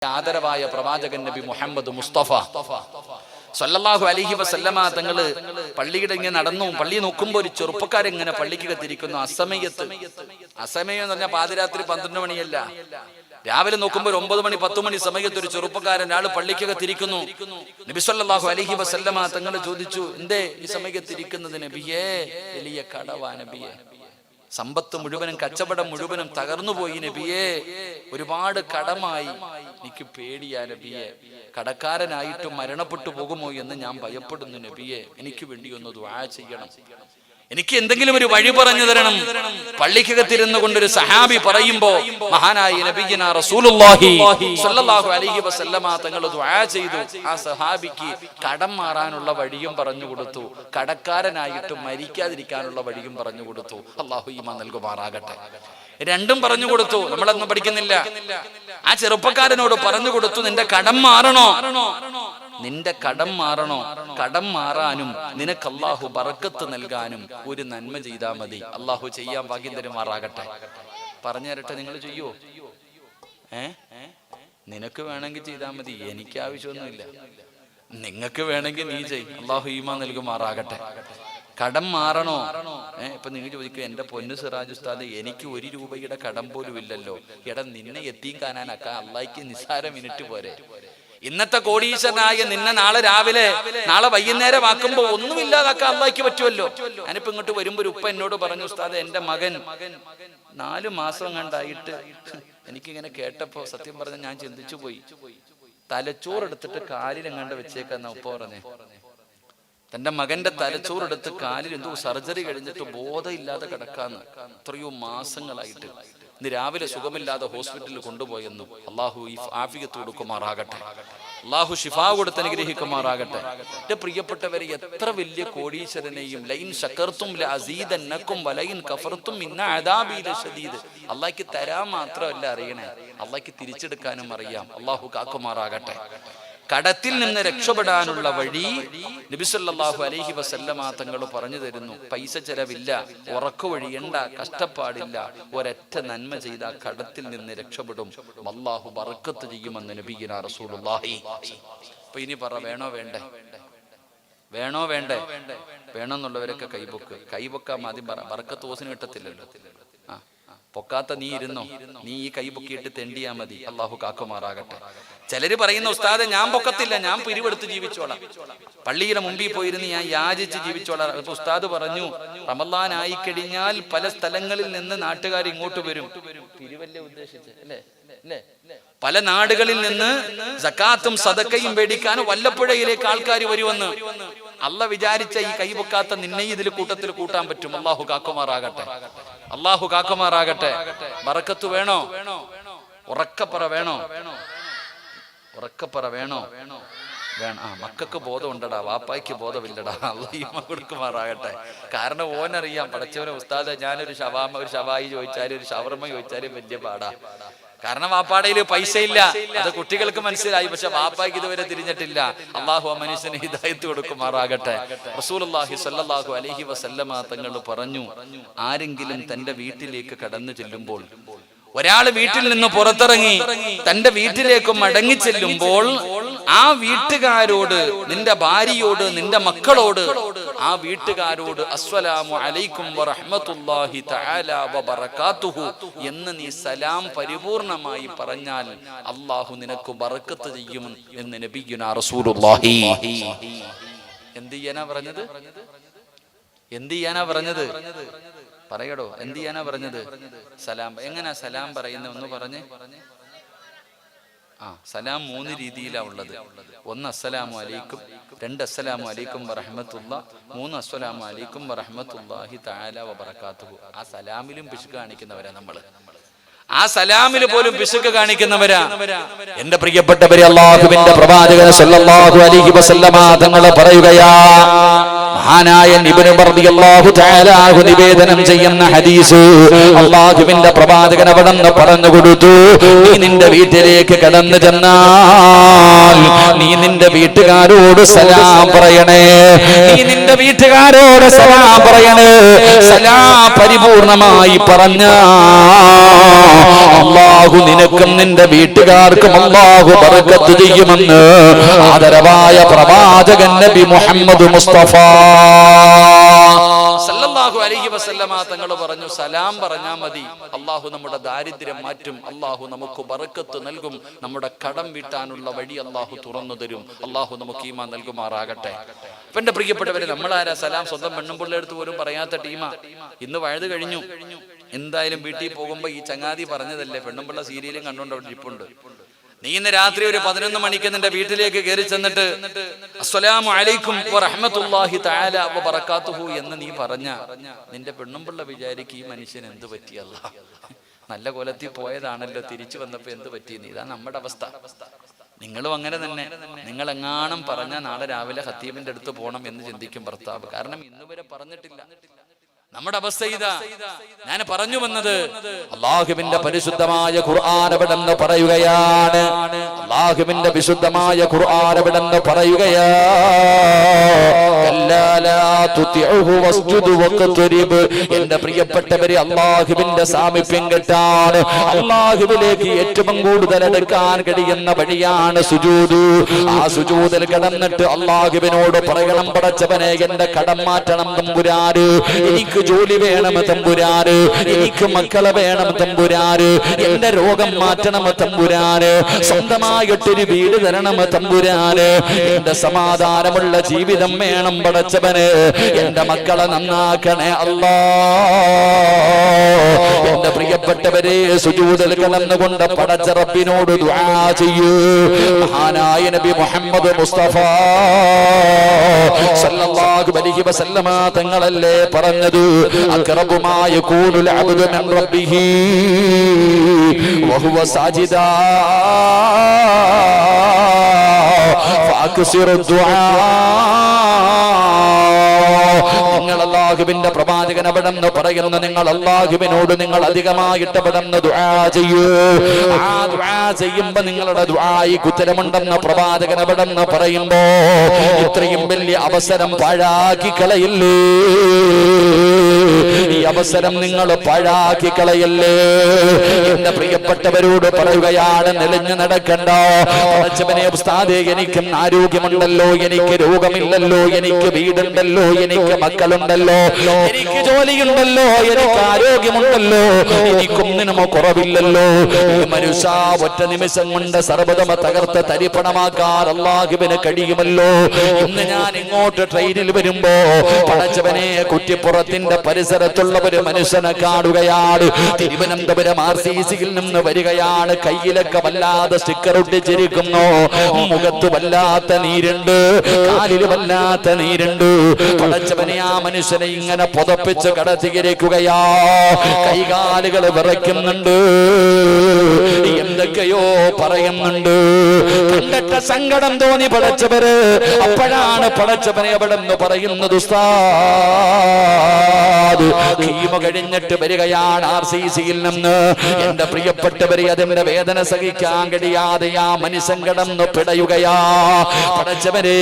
ആദരവായ പ്രവാചകൻ നബി മുഹമ്മദ് മുസ്തഫ സല്ലല്ലാഹു അലൈഹി വസല്ലമ തങ്ങള് പള്ളിയുടെ ഇങ്ങനെ നടന്നു. പള്ളി നോക്കുമ്പോൾ ഒരു ചെറുപ്പക്കാരിങ്ങനെ പള്ളിക്കകത്തിരിക്കുന്നു. അസമയത്ത്, അസമയം എന്ന് പറഞ്ഞാൽ പാതിരാത്രി 12 മണിയല്ല, രാവിലെ നോക്കുമ്പോൾ 9 മണി 10 മണി സമയത്ത് ഒരു ചെറുപ്പക്കാരൻ ആള് പള്ളിക്കകത്തിരിക്കുന്നു. നബി സല്ലല്ലാഹു അലൈഹി വസല്ലമ തങ്ങൾ ചോദിച്ചു, എന്തേ ഈ സമയത്തിരിക്കുന്നത് നബിയേ? വലിയ കടവാ നബിയേ, സമ്പത്ത് മുഴുവനും കച്ചവടം മുഴുവനും തകർന്നുപോയി നബിയേ, ഒരുപാട് കടമായി, എനിക്ക് പേടിയാ നബിയെ, കടക്കാരനായിട്ട് മരണപ്പെട്ടു പോകുമോ എന്ന് ഞാൻ ഭയപ്പെടുന്നു നബിയെ, എനിക്ക് വേണ്ടി ഒന്ന് ദുആ ചെയ്യണം, എനിക്ക് എന്തെങ്കിലും ഒരു വഴി പറഞ്ഞു തരണം. പള്ളിക്കകത്തിരുന്നു കൊണ്ടൊരു സഹാബി പറയുമ്പോ മഹാനായ നബിയിന റസൂലുള്ളാഹി സ്വല്ലല്ലാഹു അലൈഹി വസല്ലമ തങ്ങൾ ദുആ ചെയ്തു. ആ സഹാബിക്ക് കടം മാറാനുള്ള വഴിയും പറഞ്ഞു കൊടുത്തു, കടക്കാരനായിട്ട് മരിക്കാതിരിക്കാനുള്ള വഴിയും പറഞ്ഞു കൊടുത്തു. അല്ലാഹു ഈമാൻ നൽകുമാറാകട്ടെ. രണ്ടും പറഞ്ഞു കൊടുത്തു. നമ്മളൊന്നും പഠിക്കുന്നില്ല. ആ ചെറുപ്പക്കാരനോട് പറഞ്ഞു കൊടുത്തു, നിന്റെ കടം മാറണോ, നിന്റെ കടം മാറണോ, കടം മാറാനും നിനക്ക് അല്ലാഹു ബറക്കത്ത് നൽകാനും ഒരു നന്മ ചെയ്താൽ മതി. അല്ലാഹു ചെയ്യാൻ ഭാഗ്യം തരുമാറാകട്ടെ. പറഞ്ഞു തരട്ടെ, നിങ്ങൾ ചെയ്യോ? നിനക്ക് വേണമെങ്കിൽ ചെയ്താൽ മതി, എനിക്ക് ആവശ്യമൊന്നുമില്ല. നിങ്ങൾക്ക് വേണമെങ്കിൽ നീ ചെയ്, അല്ലാഹു ഈമാൻ നൽകുമാറാകട്ടെ. കടം മാറണോ? ഇപ്പൊ നിങ്ങൾ ചോദിക്കും, എന്റെ പൊന്നു സിറാജ് ഉസ്താദ്, എനിക്ക് 1 രൂപയുടെ കടം പോലും ഇല്ലല്ലോ. എടാ, നിന്നെ എത്തിയും കാണാനൊക്കെ അള്ളാഹിക്ക് നിസ്സാര മിനിറ്റ് പോരെ. ഇന്നത്തെ കോടീശ്വരനായ നിന്നെ നാളെ വൈകുന്നേരം ആക്കുമ്പോ ഒന്നുമില്ലാതാക്കാൻ അള്ളാഹിക്ക് പറ്റുമല്ലോ. ഞാനിപ്പോ ഇങ്ങോട്ട് വരുമ്പോ ഒരു ഉപ്പ എന്നോട് പറഞ്ഞു, ഉസ്താദ്, എന്റെ മകൻ 4 മാസം കണ്ടായിട്ട് എനിക്കിങ്ങനെ കേട്ടപ്പോ സത്യം പറഞ്ഞ ഞാൻ ചിന്തിച്ചു പോയി, തലച്ചോറെടുത്തിട്ട് കാലിലെങ്ങാണ്ട് വെച്ചേക്കാന്ന ഉപ്പ പറഞ്ഞേ. തന്റെ മകന്റെ തലച്ചോറെടുത്ത് കാലിൽ എന്തോ സർജറി കഴിഞ്ഞിട്ട് ബോധമില്ലാതെ കിടക്കാന്ന്, എത്രയോ മാസങ്ങളായിട്ട്. ഇന്ന് രാവിലെ സുഖമില്ലാതെ ഹോസ്പിറ്റലിൽ കൊണ്ടുപോയെന്നു. അള്ളാഹു ആഫിയത്ത് കൊടുക്കുമാറാകട്ടെ, അള്ളാഹു ശിഫാ കൊടുത്ത് അനുഗ്രഹിക്കുമാറാകട്ടെ. എന്റെ പ്രിയപ്പെട്ടവരെ, എത്ര വലിയ കോടീശ്വരനെയും ലൈൻ ശകർത്തും ലഅസീദന്നകും വലൈൻ കഫർത്തും ഇന്ന അദാബി ലശദീദ്, അള്ളാഹിക്ക് തരാൻ മാത്രമല്ല അറിയണേ, അള്ളാഹിക്ക് തിരിച്ചെടുക്കാനും അറിയാം. അള്ളാഹു കാക്കുമാറാകട്ടെ. കടത്തിൽ നിന്ന് രക്ഷപ്പെടാനുള്ള വഴി നബി സല്ലല്ലാഹു അലൈഹി വസല്ലമ തങ്ങൾ പറഞ്ഞു തരുന്നു. പൈസ ചെലവില്ല, ഉറക്കു വഴിയണ്ട, കഷ്ടപ്പാടില്ല, ഒരൊറ്റ നന്മ ചെയ്ത കടത്തിൽ നിന്ന് രക്ഷപ്പെടും, അല്ലാഹു ബറക്കത്ത് ചെയ്യുമെന്ന് നബിയിന റസൂലുള്ളാഹി. അപ്പൊ ഇനി പറ, വേണോ വേണ്ടേ? വേണോ വേണ്ടേ? വേണമെന്നുള്ളവരൊക്കെ കൈപൊക്കാൻ ആദ്യം പറ. ബറക്കത്ത് ഓസിന് കിട്ടത്തില്ലല്ലോ. പൊക്കാത്ത നീ ഇരുന്നോ, നീ ഈ കൈ പൊക്കിയിട്ട് തെണ്ടിയാ മതി. അള്ളാഹു കാക്കുമാറാകട്ടെ. ചിലര് പറയുന്ന, ഉസ്താദെ ഞാൻ പൊക്കത്തില്ല, ഞാൻ പിരിവെടുത്ത് ജീവിച്ചോളാം, പള്ളിയുടെ മുമ്പിൽ പോയിരുന്ന് ഞാൻ യാചിച്ച് ജീവിച്ചോളാം. ഇപ്പൊ ഉസ്താദ് പറഞ്ഞു, റമളാൻ ആയി കഴിഞ്ഞാൽ പല സ്ഥലങ്ങളിൽ നിന്ന് നാട്ടുകാർ ഇങ്ങോട്ട് വരും, പിരിവല്ലേ ഉദ്ദേശിച്ച് അല്ലേ? പല നാടുകളിൽ നിന്ന് സക്കാത്തും സദക്കയും മേടിക്കാൻ വല്ലപ്പുഴയിലേക്ക് ആൾക്കാർ വരുമെന്ന്. അള്ള വിചാരിച്ച ഈ കൈ പൊക്കാത്ത നിന്നെ ഇതിൽ കൂട്ടത്തിൽ കൂട്ടാൻ പറ്റും. അള്ളാഹു കാക്കുമാറാകട്ടെ, അള്ളാഹു കാക്കുമാറാകട്ടെ. ബറക്കത്ത് വേണോ? ഉറക്കപ്പറ വേണോ? ഉറക്കപ്പറ വേണോ? വേണം. മക്കൾക്ക് ബോധമുണ്ടടാ, വാപ്പായ്ക്ക് ബോധമില്ലടാ. അള്ളാഹു കൊടുക്കുമാറാകട്ടെ. കാരണം ഓനറിയാം, പടച്ചവനെ ഉസ്താദ്, ഞാനൊരു ഷവായി ചോദിച്ചാലും ഒരു ഷവർമ്മ ചോദിച്ചാലും വലിയ പാടാ. കാരണം വാപ്പാടയിൽ പൈസ ഇല്ല, അത് കുട്ടികൾക്ക് മനസ്സിലായി, പക്ഷെ വാപ്പായ്ക്ക് ഇതുവരെ തിരിഞ്ഞിട്ടില്ല. അള്ളാഹു ആ മനുഷ്യന് ഹിദായത്ത് കൊടുക്കുമാറാകട്ടെ. റസൂലുള്ളാഹി സ്വല്ലല്ലാഹു അലൈഹി വസല്ലമ തങ്ങൾ പറഞ്ഞു, ആരെങ്കിലും തന്റെ വീട്ടിലേക്ക് കടന്നു ചെല്ലുമ്പോൾ, ഒരാള് വീട്ടിൽ നിന്ന് പുറത്തിറങ്ങി തന്റെ വീട്ടിലേക്ക് മടങ്ങി ചെല്ലുമ്പോൾ, ആ വീട്ടുകാരോട്, നിന്റെ ഭാര്യയോട്, നിന്റെ മക്കളോട്, ആ വീട്ടുകാരോട് അസ്സലാമു അലൈക്കും വറഹ്മത്തുള്ളാഹി തആല വബറകാതുഹു എന്ന് നീ സലാം പരിപൂർണമായി പറഞ്ഞാൽ അല്ലാഹു നിനക്ക് ബറക്കത്ത് ചെയ്യും എന്ന് നബിയുനാ റസൂലുള്ളാഹി. എന്ത് ചെയ്യാനാ പറഞ്ഞത്? എന്ത് ചെയ്യാനാ പറഞ്ഞത്? പറയടോ, എന്ത് ചെയ്യാനാ പറഞ്ഞത്? സലാം. എങ്ങനാ സലാം പറയുന്നത് ഒന്ന് പറഞ്ഞേ. സലാം 3 രീതിയിലാ ഉള്ളത്. 1 അസ്സലാമു അലൈക്കും, 2 അസ്സലാമു അലൈക്കും വറഹ്മത്തുള്ളാഹി, 3 അസ്സലാമു അലൈക്കും വറഹ്മത്തുള്ളാഹി തആല വബറകാതുഹു. ആ സലാമിലും പിശുക്ക് കാണിക്കുന്നവരാ നമ്മള്. ആ സലാമിൽ പോലും പിശുക്ക് കാണിക്കുന്നവരാ. എന്റെ പ്രിയപ്പെട്ടവരെ, അല്ലാഹുവിന്റെ പ്രവാചകൻ സല്ലല്ലാഹു അലൈഹി വസല്ലമ തങ്ങൾ പറയുകയാ, മഹാനായ ഇബ്നു റളിയല്ലാഹു തആല അൻഹു നിവേദനം ചെയ്യുന്ന ഹദീസ്, അല്ലാഹുവിന്റെ പ്രവാചകൻ അവിടുന്ന് പറഞ്ഞു കൊടുത്തു, നീ നിന്റെ വീട്ടിലേക്ക് കടന്നു ചെന്നാൽ നീ നിന്റെ വീട്ടുകാരോട് സലാം പറയണേ. നീ നിന്റെ വീട്ടുകാരോട് സലാം പറയണേ. സലാം പരിപൂർണമായി പറഞ്ഞാൽ അല്ലാഹു നിനക്കും നിന്റെ വീട്ടുകാർക്കും അല്ലാഹു ബർക്കത്ത് ചെയ്യുമെന്ന് ആദരവായ പ്രവാചകൻ നബി മുഹമ്മദ് മുസ്തഫ സല്ലല്ലാഹു അലൈഹി വസല്ലമ തങ്ങൾ പറഞ്ഞു, സലാം പറഞ്ഞാൽ മതി, അല്ലാഹു നമ്മുടെ ദാരിദ്ര്യം മാറ്റും, അല്ലാഹു നമുക്ക് ബർക്കത്ത് നൽകും, നമ്മുടെ കടം വീട്ടാനുള്ള വഴി അല്ലാഹു തുറന്നു തരും. അല്ലാഹു നമുക്ക് ഈമാൻ നൽകുമാറാകട്ടെ. എന്റെ പ്രിയപ്പെട്ടവരെ, നമ്മളാരാ സലാം സ്വന്തം പെണ്ണുമ്പിള്ള എടുത്ത് പോലും പറയാത്ത ടീമാ. ഇന്ന് വഴുത് കഴിഞ്ഞു. എന്തായാലും വീട്ടിൽ പോകുമ്പോ ഈ ചങ്ങാതി പറഞ്ഞതല്ലേ, പെണ്ണുമ്പിള്ള സീരിയലും കണ്ടുകൊണ്ട് അവിടെ ഇരിപ്പുണ്ട്. നീ ഇന്ന് രാത്രി ഒരു 11 മണിക്ക് നിന്റെ വീട്ടിലേക്ക് കയറി ചെന്നിട്ട് അസ്സലാമു അലൈക്കും വറഹ്മത്തുള്ളാഹി തആല വബറകാതുഹു എന്ന് നീ പറഞ്ഞ നിന്റെ പെണ്ണുമ്പിള്ള വിചാരിക്കും ഈ മനുഷ്യൻ എന്ത് പറ്റിയല്ല, നല്ല കൊലത്തിൽ പോയതാണല്ലോ, തിരിച്ചു വന്നപ്പോ എന്ത് പറ്റിയെന്ന്. ഇതാണ് നമ്മുടെ അവസ്ഥ. നിങ്ങളും അങ്ങനെ തന്നെ. നിങ്ങൾ എങ്ങാനും പറഞ്ഞ നാളെ രാവിലെ ഖത്തീബിന്റെ അടുത്ത് പോകണം എന്ന് ചിന്തിക്കും ഭർത്താവ്. കാരണം ഇന്നുവരെ പറഞ്ഞിട്ടില്ല. നമ്മുടെ അവസ്ഥ ഇതാ. ഞാൻ പറഞ്ഞു വന്നത്, അല്ലാഹുവിന്റെ പരിശുദ്ധമായ ഖുർആൻ എവിടെന്ന് പറയുകയാണ്. അല്ലാഹുവിന്റെ വിശുദ്ധമായ ഖുർആൻ എവിടെന്ന് പറയുകയാ, എന്റെ പ്രിയപ്പെട്ടവരെ, അല്ലാഹുവിന്റെ സാമീപ്യം കിട്ടാൻ, അല്ലാഹുവിലേക്ക് ഏറ്റവും കൂടുതൽ അടുക്കാൻ കഴിയുന്ന വഴിയാണ് സുജൂദ്. ആ സുജൂദിൽ കിടന്നിട്ട് അല്ലാഹുവിനോട് പറയണം, പടച്ചവനെ എന്റെ കടം മാറ്റണം തമ്പുരാന്, എനിക്ക് ജോലി വേണം തമ്പുരാന്, എനിക്ക് മക്കളെ വേണം തമ്പുരാന്, എന്റെ രോഗം മാറ്റണം തമ്പുരാന്, സ്വന്തമായിട്ടൊരു വീട് തരണം തമ്പുരാന്, എന്റെ സമാധാനമുള്ള ജീവിതം വേണം പടച്ചവന്, എന്റെ മക്കളെ നന്നാക്കണേ അല്ലാ. എന്റെ പ്രിയപ്പെട്ടവരെ, സുജൂദിൽ കിടന്നുകൊണ്ട് പടച്ച റബ്ബിനോട് ദുആ ചെയ്യൂ. മഹാനായ നബി മുഹമ്മദ് മുസ്തഫ സല്ലല്ലാഹു അലൈഹി വസല്ലമ തങ്ങളല്ലേ പറഞ്ഞത്, അഖറബു മാ യകൂനുൽ അബ്ദു മിൻ റബ്ബിഹി വഹുവ സാജിദാ ഫഅക്സിറു ദുആ. നിങ്ങൾ അല്ലാഹുവിന്റെ പ്രവാചകൻ അവിടെന്ന് പറയുന്നു, നിങ്ങൾ അല്ലാഹുവിനോട് നിങ്ങൾ അധികമായിട്ട് അവിടെന്ന് ദുആ ചെയ്യൂ. ആ ദുആ ചെയ്യുമ്പോ നിങ്ങളുടെ ദുആയിക്ക് ഉത്തരമുണ്ടെന്ന് പ്രവാചകൻ അവിടെന്ന് പറയുമ്പോ ഇത്രയും വലിയ അവസരം പാഴാക്കി കളയില്ലേ, ഈ അവസരം നിങ്ങൾ പാഴാക്കി കളയല്ലേ. എന്റെ പ്രിയപ്പെട്ടവരോട് പറയുകയാണ്, നെളിഞ്ഞു നടക്കണ്ട. പടച്ചവനെ ഉസ്താദേ, എനിക്കും ആരോഗ്യമുണ്ടല്ലോ, എനിക്ക് രോഗമില്ലല്ലോ, എനിക്ക് വീടുണ്ടല്ലോ, എനിക്ക് മക്കളുണ്ടല്ലോ, എനിക്ക് ജോലിയുണ്ടല്ലോ, എനിക്ക് ആരോഗ്യമുണ്ടല്ലോ, എനിക്കൊന്നിനും കുറവില്ലല്ലോ. ഈ മനുഷ്യ ഒറ്റ നിമിഷം കൊണ്ട് സർവ്വതമ തകർത്ത് തരിപ്പണമാക്കാൻ അല്ലാഹുവിന് കഴിയുമല്ലോ. ഇന്ന് ഞാൻ ഇങ്ങോട്ട് ട്രെയിനിൽ വരുമ്പോ പടച്ചവനെ കുറ്റിപ്പുറത്തിന്റെ പരിസരത്തുള്ള ഒരു മനുഷ്യനെ കാണുകയാണ്. തിരുവനന്തപുരം RCCയിൽ നിന്ന് വരികയാണ്. കയ്യിലൊക്കെ വല്ലാതെ സ്റ്റിക്കർ ഒട്ടിച്ചിരിക്കുന്നു, മുഖത്ത് വല്ലാത്ത നീരുണ്ട്, കാലിൽ വല്ലാത്ത നീരുണ്ട്. പടച്ചവനെ, ആ മനുഷ്യനെ ഇങ്ങനെ പുതപ്പിച്ച് കടത്തിയിരിക്കുകയാ. കൈകാലുകൾ വിറയ്ക്കുന്നുണ്ട്, എന്തൊക്കെയോ പറയുന്നുണ്ട്. കണ്ടിട്ട് സങ്കടം തോന്നി പടച്ചവര്. അപ്പോഴാണ് പടച്ചവനെ അവിടെ നിന്ന് പറയുന്നത്, ഉസ്താദ് കീമ കഴിഞ്ഞിട്ട് വരികയാണ് RCCയിൽ നിന്ന്. എന്റെ പ്രിയപ്പെട്ടവരെ, അതിന്റെ വേദന സഹിക്കാൻ കഴിയാതെ ആ മനുഷ്യൻ കിടന്നു പിടയുകയാ. പടച്ചവരെ,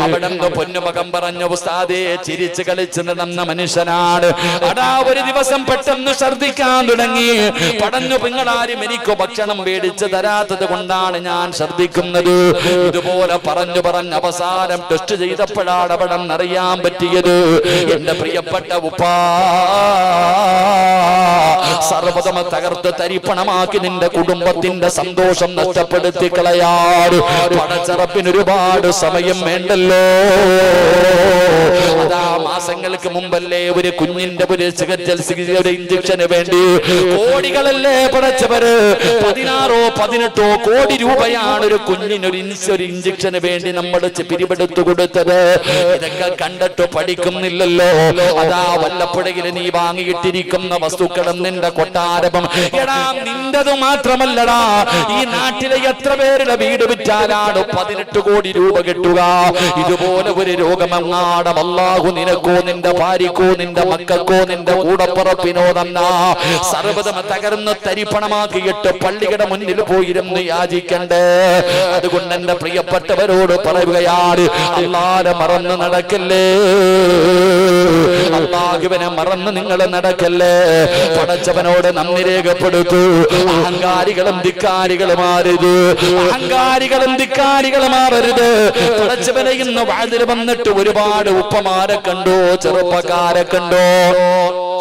അവിടെ നിന്ന് പൊന്നുമകം പറഞ്ഞു, ഉസ്താദേ ചിരിച്ച് കളിച്ച് നടന്ന മനുഷ്യനാണ്. അടാ ഒരു ദിവസം പെട്ടെന്ന് ഛർദ്ദിക്കാൻ തുടങ്ങി. പടഞ്ഞു, പെങ്ങളാരും എനിക്ക് ഭക്ഷണം മേടിച്ച് തരാത്തത് കൊണ്ടാണ് ഞാൻ ഛർദ്ദിക്കുന്നത്. ഇതുപോലെ പറഞ്ഞു പറഞ്ഞ് അവസാനം ടെസ്റ്റ് ചെയ്തപ്പോഴാണ് അവിടെ അറിയാൻ പറ്റിയത്, എന്റെ പ്രിയപ്പെട്ട ഉപ്പാ സർവ്വതമ തകർത്ത് തരിപ്പണമാക്കി നിന്റെ കുടുംബത്തിന്റെ സന്തോഷം നഷ്ടപ്പെടുത്തി കളയാറ്. പടച്ചറപ്പിന് ഒരുപാട് സമയം വേണ്ടല്ലോ. അതാ മാസങ്ങൾക്ക് മുമ്പല്ലേ ഒരു കുഞ്ഞിന്റെ ഒരു ഇഞ്ചക്ഷന് വേണ്ടി കോടികളല്ലേ പടച്ചവര്, 16 or 18 കോടി രൂപയാണ് ഒരു കുഞ്ഞിനൊരു ഇഞ്ചക്ഷന് വേണ്ടി നമ്മൾ പിരിവെടുത്തു കൊടുത്തത്. ഇതൊക്കെ കണ്ടിട്ട് പഠിക്കുന്നില്ലല്ലോ. അതാ വല്ലപ്പുഴയിൽ നീ വാങ്ങിയിട്ടിരിക്കുന്ന വസ്തുക്കളും നിന്റെ കൊട്ടാരവും, എടാ നിന്റത് മാത്രമല്ലടാ, ഈ നാട്ടിലെ എത്ര പേരുടെ വീട് വിറ്റാലാണ് 18 കോടി രൂപ കിട്ടുക. ഇതുപോലെ ഒരു രോഗമെങ്ങാടും അല്ലാഹു നിനക്കോ നിന്റെ ഭാര്യക്കോ നിന്റെ മക്കൾക്കോ നിന്റെ കൂടപ്പുറപ്പിനോ തന്നാ സർവ്വതം തകർന്ന് തരിപ്പണമാക്കിയിട്ട് പള്ളിയുടെ മുന്നിൽ പോയിരുന്ന് യാചിക്കണ്ടേ. അതുകൊണ്ട് എന്റെ പ്രിയപ്പെട്ടവരോട് പറയുകയാണ്, അല്ലാഹുവെ മറന്നു നടക്കല്ലേ. അല്ലാഹുവിനെ മറന്ന് നിങ്ങൾ നടക്കല്ലേ. പടച്ചവനോട് നന്ദി രേഖപ്പെടുത്തു. അഹങ്കാരികളും ധിക്കാരികളുമാരരുത്, അഹങ്കാരികളും ധിക്കാരികളുമാറരുത്. പടച്ചവനെ ഇന്ന് വാതിൽ വന്നിട്ട് ഒരുപാട് ഉപ്പമാരെ കണ്ടു, ചെറുപ്പക്കാരെ കണ്ടു,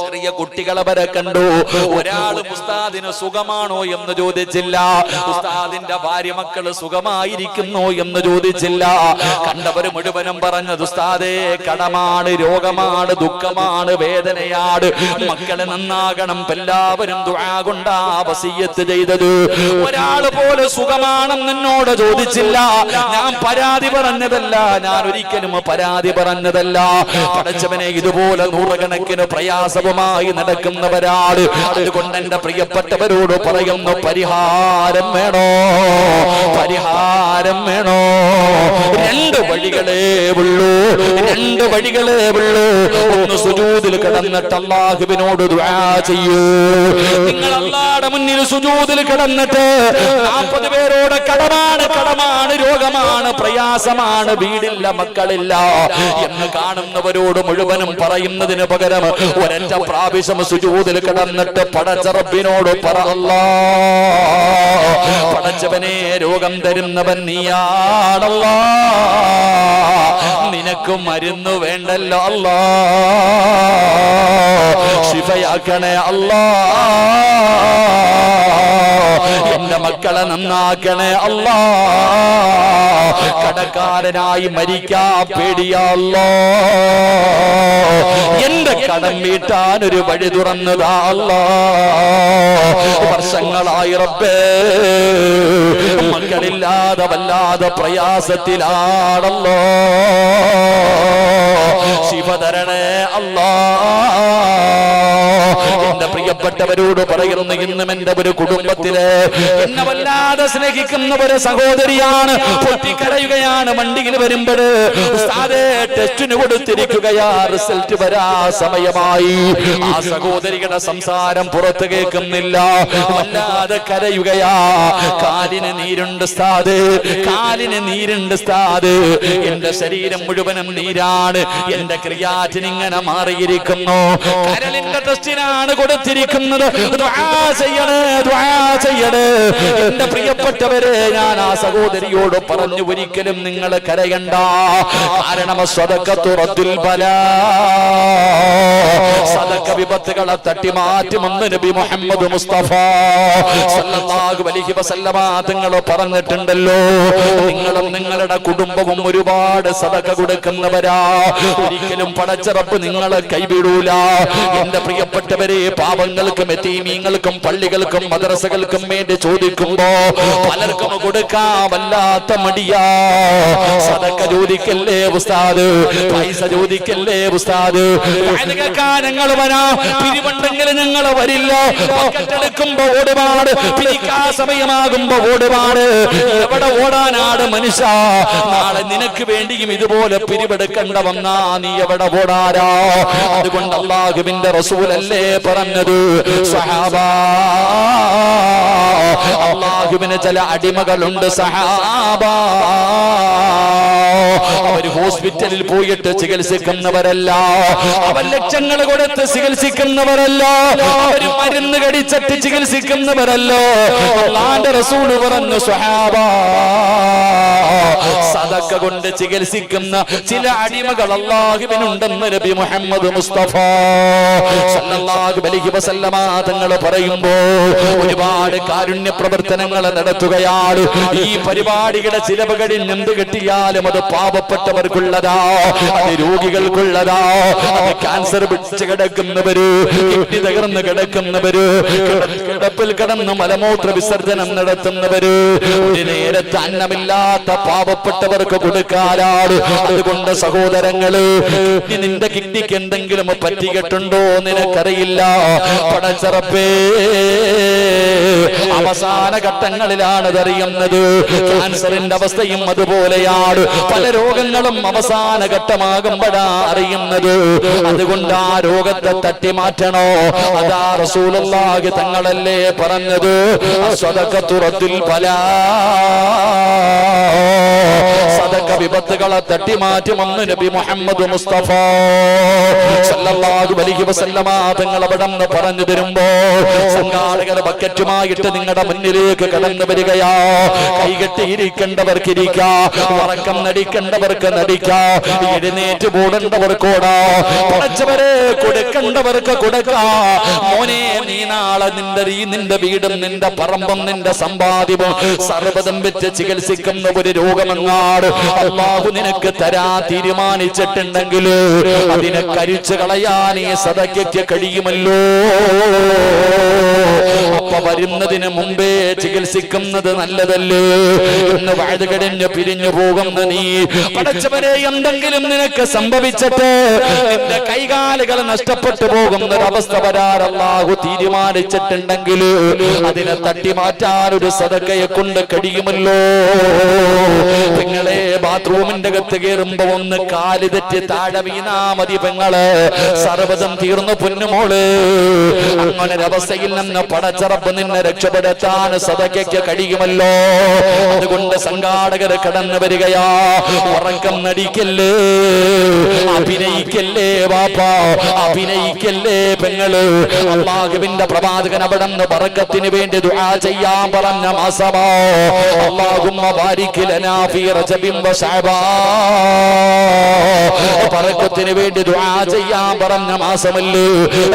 ചെറിയ കുട്ടികളെ വരെ കണ്ടു. ഒരാളും ഉസ്താദിന് സുഖമാണോ എന്ന് ചോദിച്ചില്ല, ഉസ്താദിന്റെ ഭാര്യ മക്കള് സുഖമായിരിക്കുന്നു എന്ന് ചോദിച്ചില്ല. കണ്ടവര് മുഴുവനും പറഞ്ഞത് ഉസ്താദേ കടമാണ്, രോഗമാണ്, ദുഃഖമാണ്, വേദനയാണ്, മക്കളെ നന്നാകണം. എല്ലാവരും ദുആ കൊണ്ടാ വസിയ്യത്ത് ചെയ്തത്. ഒരാൾ പോലെ സുഖമാണെന്ന് എന്നോട് ചോദിച്ചില്ല. ഞാൻ പരാതി പറഞ്ഞതല്ല, ഞാൻ ഒരിക്കലും പരാതി പറഞ്ഞതല്ല. പടച്ചവനെ ഇതുപോലെ നൂറുകണക്കിന് പ്രയാസവുമായി നടക്കുന്നവരാണ്. അതുകൊണ്ട് എന്റെ പ്രിയപ്പെട്ടവരോട് പറയുന്നു, പരിഹാരം വേണോ, പരിഹാരം വേണോ. രണ്ട് വഴികളേ ഉള്ളൂ, രണ്ട് വഴികളേ ഉള്ളൂ. ഒന്ന് സുജൂദിൽ കിടന്നിട്ട് അല്ലാഹുവിനോട് ദുആ ചെയ്യൂ. നിങ്ങൾ അല്ലാഹുവിന്റെ മുന്നിൽ സുജൂദിൽ കിടന്നിട്ട് 40 പേരോട് കടമാണ്, കടമാണ്, രോഗമാണ്, പ്രയാസമാണ്, വീടില്ല, മക്കളില്ല എന്ന് കാണുന്നവരോട് മുഴുവനും പറയുന്നതിന് പകരം ഒരൊറ്റ പ്രാവശ്യം സുജൂദിൽ കിടന്നിട്ട് പടച്ച റബ്ബിനോട് പറ, അല്ലാഹ് പടച്ചവനെ രോഗം തരുന്നവൻ നീയാണല്ലാ, നിനക്ക് മരുന്ന് വേണ്ടല്ലോ അല്ലാ, ശിഫയാക്കണേ അല്ലാ, എന്റെ മക്കളെ നന്നാക്കണേ അല്ലാ, കടക്കാരനായി മരിക്കാ പേടിയല്ലോ, എന്റെ കടം വീട്ടാൻ ഒരു വഴി തുറന്നതാ അല്ലാ. വർഷങ്ങളായി റബ്ബേ മക്കളില്ലാതെ വല്ലാതെ പ്രയാസത്തിലാണല്ലോ, ശിവതരണേ അല്ലാ. എന്റെ പ്രിയപ്പെട്ടവരോട് പറയുന്നു, ഇന്നും എന്റെ ഒരു കുടുംബത്തില് എന്നെ വല്ലാതെ സ്നേഹിക്കുന്ന ഒരു സഹോദരിയാണ്, പൊട്ടിക്കരയുകയാണ്. വണ്ടിയിൽ വരുമ്പോൾ ഉസ്താദേ ടെസ്റ്റിന് കൊടുത്തിരിക്കുകയാ, റിസൾട്ട് വരാ സമയമായി. ആ സഹോദരിയുടെ സംസാരം പുറത്ത് കേൾക്കുന്നില്ല, വല്ലാതെ കരയുകയാ. കാലിന് നീരുണ്ട് ഉസ്താദ്, കാലിന് നീരുണ്ട് ഉസ്താദ്, എന്റെ ശരീരം മുഴുവനും നീരാണ്, എന്റെ ക്രിയാറ്റിൻ ഇങ്ങനെ മാറിയിരിക്കുന്നു, കരളിന്റെ ടെസ്റ്റിനാണ് കൊടുത്തിരിക്കുന്നത്, ദുആ ചെയ്യണേ, ദുആ ചെയ്യണേ. എന്റെ പ്രിയപ്പെട്ടവരെ, ഞാൻ ആ സഹോദരിയോട് പറഞ്ഞു, ഒരിക്കലും നിങ്ങൾ കരയണ്ട, കാരണം സദഖത്തു റദ്ദുൽ ബലാ, സദഖ വിപത്തുകളെ തട്ടിമാറ്റുമെന്ന് നബി മുഹമ്മദ് മുസ്തഫ സല്ലല്ലാഹു അലൈഹി വസല്ലമ തങ്ങൾ പറഞ്ഞിട്ടുണ്ടല്ലോ. നിങ്ങളും നിങ്ങളുടെ കുടുംബവും ഒരുപാട് സദഖ കൊടുക്കുന്നവരാ, ഒരിക്കലും പടച്ച റബ്ബ് നിങ്ങളെ കൈവിടൂല. എന്റെ പ്രിയപ്പെട്ടവരെ, പാവങ്ങൾക്കും യതീമീങ്ങൾക്കും പള്ളികൾക്കും മദ്രസകൾക്കും വേണ്ടി ചോദിക്കുമ്പോ പലർക്കും കൊടുക്കാൻ വല്ലാത്ത മടിയാ. സദഖ ചോദിക്കല്ലേ ഉസ്താദ്, പൈസ ചോദിക്കല്ലേ ഉസ്താദ്, ഞങ്ങൾ വരാ, പിരിവുണ്ടെങ്കിൽ ഞങ്ങൾ വരില്ല, എടുക്കുമ്പോ ഓടുപാട്, പിരിക്കാ സമയമാകുമ്പോ ഓടുപാട്. എവിടെ ഓടാനാട് മനുഷ്യ, നാളെ നിനക്ക് വേണ്ടിയും ഇതുപോലെ പിരിവെടുക്കണ്ട വന്നാ നീ എവിടെ ഓടാരാ. അതുകൊണ്ട് അല്ലാഹുവിന്റെ റസൂലല്ലേ പറഞ്ഞത്, സഹാബാ അല്ലാഹുവിന് ചില അടിമകളുണ്ട് സഹാബാ, അവർ ഹോസ്പിറ്റലിൽ പോയിട്ട് ചികിത്സിക്കുന്നവരല്ല, അവർ ലക്ഷങ്ങൾ കൊടുത്ത് ചികിത്സിക്കുന്നവരല്ല, അവർ മരുന്ന് കടിച്ചിട്ട് ചികിത്സിക്കുന്നവരല്ല. അല്ലാഹുവിന്റെ റസൂൽ പറഞ്ഞു, സ്വഹാബാ സദഖ കൊണ്ട് ചികിത്സിക്കുന്ന ചില അടിമകൾ അല്ലാഹുവിനുണ്ടെന്ന് നബി മുഹമ്മദ് മുസ്തഫ സല്ലല്ലാഹു അലൈഹി വസല്ലമ തങ്ങൾ പറയുമ്പോ ഒരുപാട് കാരുണ്യ പ്രവർത്തനങ്ങൾ നടത്തുകയാണ്. ഈ പരിപാടിയുടെ ചിലവ് കഴിഞ്ഞ് എന്ത് കിട്ടിയാലും അത് പാവപ്പെട്ടവർക്കുള്ളതാ, അത് രോഗികൾക്കുള്ളതാ, അത് ക്യാൻസർ പിടിച്ച് കിടക്കുന്നവര്, കിഡ്നി തകർന്ന് കിടക്കുന്നവര്, കിടപ്പിൽ കിടന്ന് മലമൂത്ര വിസർജനം നടത്തുന്നവര്, ഒരു നേരത്തെ അന്നമില്ലാത്ത പാവപ്പെട്ടവർക്ക് കൊടുക്കാനാണ്. അതുകൊണ്ട് സഹോദരങ്ങള്, നിന്റെ കിഡ്നിക്ക് എന്തെങ്കിലും പറ്റിയിട്ടുണ്ടോ നിനക്കറിയില്ല. പടച്ച റബ്ബേ, അവസാന ഘട്ടങ്ങളിലാണ് അതറിയുന്നത്. ക്യാൻസറിന്റെ അവസ്ഥയും അതുപോലെയാണ്, പല രോഗങ്ങളും അവസാന ഘട്ടമാകുമ്പോഴാ അറിയുന്നത്. അതുകൊണ്ട് ആ രോഗത്തെ തട്ടി മാറ്റണോ, അതാ റസൂലുള്ളാഹി തങ്ങളല്ലേ പറഞ്ഞത്, സദഖത്തു റദ്ദുൽ ബലാ, സദഖ വിപത്തുകളെ തട്ടിമാറ്റുമെന്ന് നബി മുഹമ്മദ് മുസ്തഫ സല്ലല്ലാഹു അലൈഹി വസല്ലമ തങ്ങൾ അവിടെ നിന്ന് പറഞ്ഞു തരുമ്പോ സംഘാടകർ ബക്കറ്റുമായിട്ട് നിങ്ങളുടെ മുന്നിലേക്ക് കടന്നു വരികയാ. കൈകെട്ടിയിരിക്കേണ്ടവർക്ക് ഇരിക്കാം, ഉറക്കം നടിക്കേണ്ടവർക്ക് നടിക്കാം, എഴുന്നേറ്റ് പോടേണ്ടവർക്കോടാ, പടച്ചവരെ കൊടുക്കേണ്ടവർക്ക് കൊടുക്കാം. മോനെ, നീ നാളെ നിന്റെ വീടും നിന്റെ പറമ്പും നിന്റെ സമ്പാദ്യവും സർവ്വതും വെച്ച് ചികിത്സിക്കുന്ന ഒരു രോഗമെങ്ങാട് അല്ലാഹു നിനക്ക് തരാ തീരുമാനിച്ചിട്ടുണ്ടെങ്കിൽ അതിനെ കരിച്ചു കളയാൻ ഈ സദഖയ്ക്ക് കഴിയുമല്ലോ. അപ്പൊ വരുന്നതിന് മുമ്പേ ചികിത്സിക്കുന്നത് നല്ലതല്ലേ എന്ന് വഴുത് കടിഞ്ഞ് പിരിഞ്ഞു പോകുന്ന നീ, പടച്ചവനെ, എന്തെങ്കിലും നിനക്ക് സംഭവിച്ചിട്ട് നിന്റെ കൈകാലുകൾ നഷ്ടപ്പെട്ടു പോകുന്നൊരവസ്ഥ വരാൻ അല്ലാഹു തീരുമാനിച്ചിട്ടുണ്ടെങ്കിൽ അതിനെ തട്ടിമാറ്റാൻ ഒരു സദഖയെ കൊണ്ട് കഴിയുമല്ലോ. പെങ്ങളെ, ബാത്റൂമിന്റെ അകത്ത് കയറുമ്പോ ഒന്ന് കാല് തെറ്റി താഴെ വീണാ മതി പെങ്ങള്, സർവ്വതും തീർന്നു പൊന്നുമോള്. അങ്ങനൊരവസ്ഥയിൽ നിന്ന് പടച്ചറപ്പ് നിന്നെ രക്ഷപ്പെടുത്താൻ സദഖയ്ക്ക് കഴിയുമല്ലോ. അതുകൊണ്ട് സംഘാടകർ കടന്നു വരികയാ. ഉറക്കം നടിക്കല്ലേ, അഭിനയിക്കല്ലേ വാപ്പാ, അഭിനയിക്കല്ലേ പെങ്ങള്. അല്ലാഹുവിന്റെ പ്രവാചകൻ അവിടെ നിന്ന് ബറക്കത്തിന് വേണ്ടി ദുആ ചെയ്യാൻ പറഞ്ഞ മാസമാ. അല്ലാഹുമ്മ ബാരിക് ലനാ ഫീ റജബിൻ വ ശഅബാൻ, ബറക്കത്തിന് വേണ്ടി ദുആ ചെയ്യാൻ പറഞ്ഞ മാസമല്ലേ.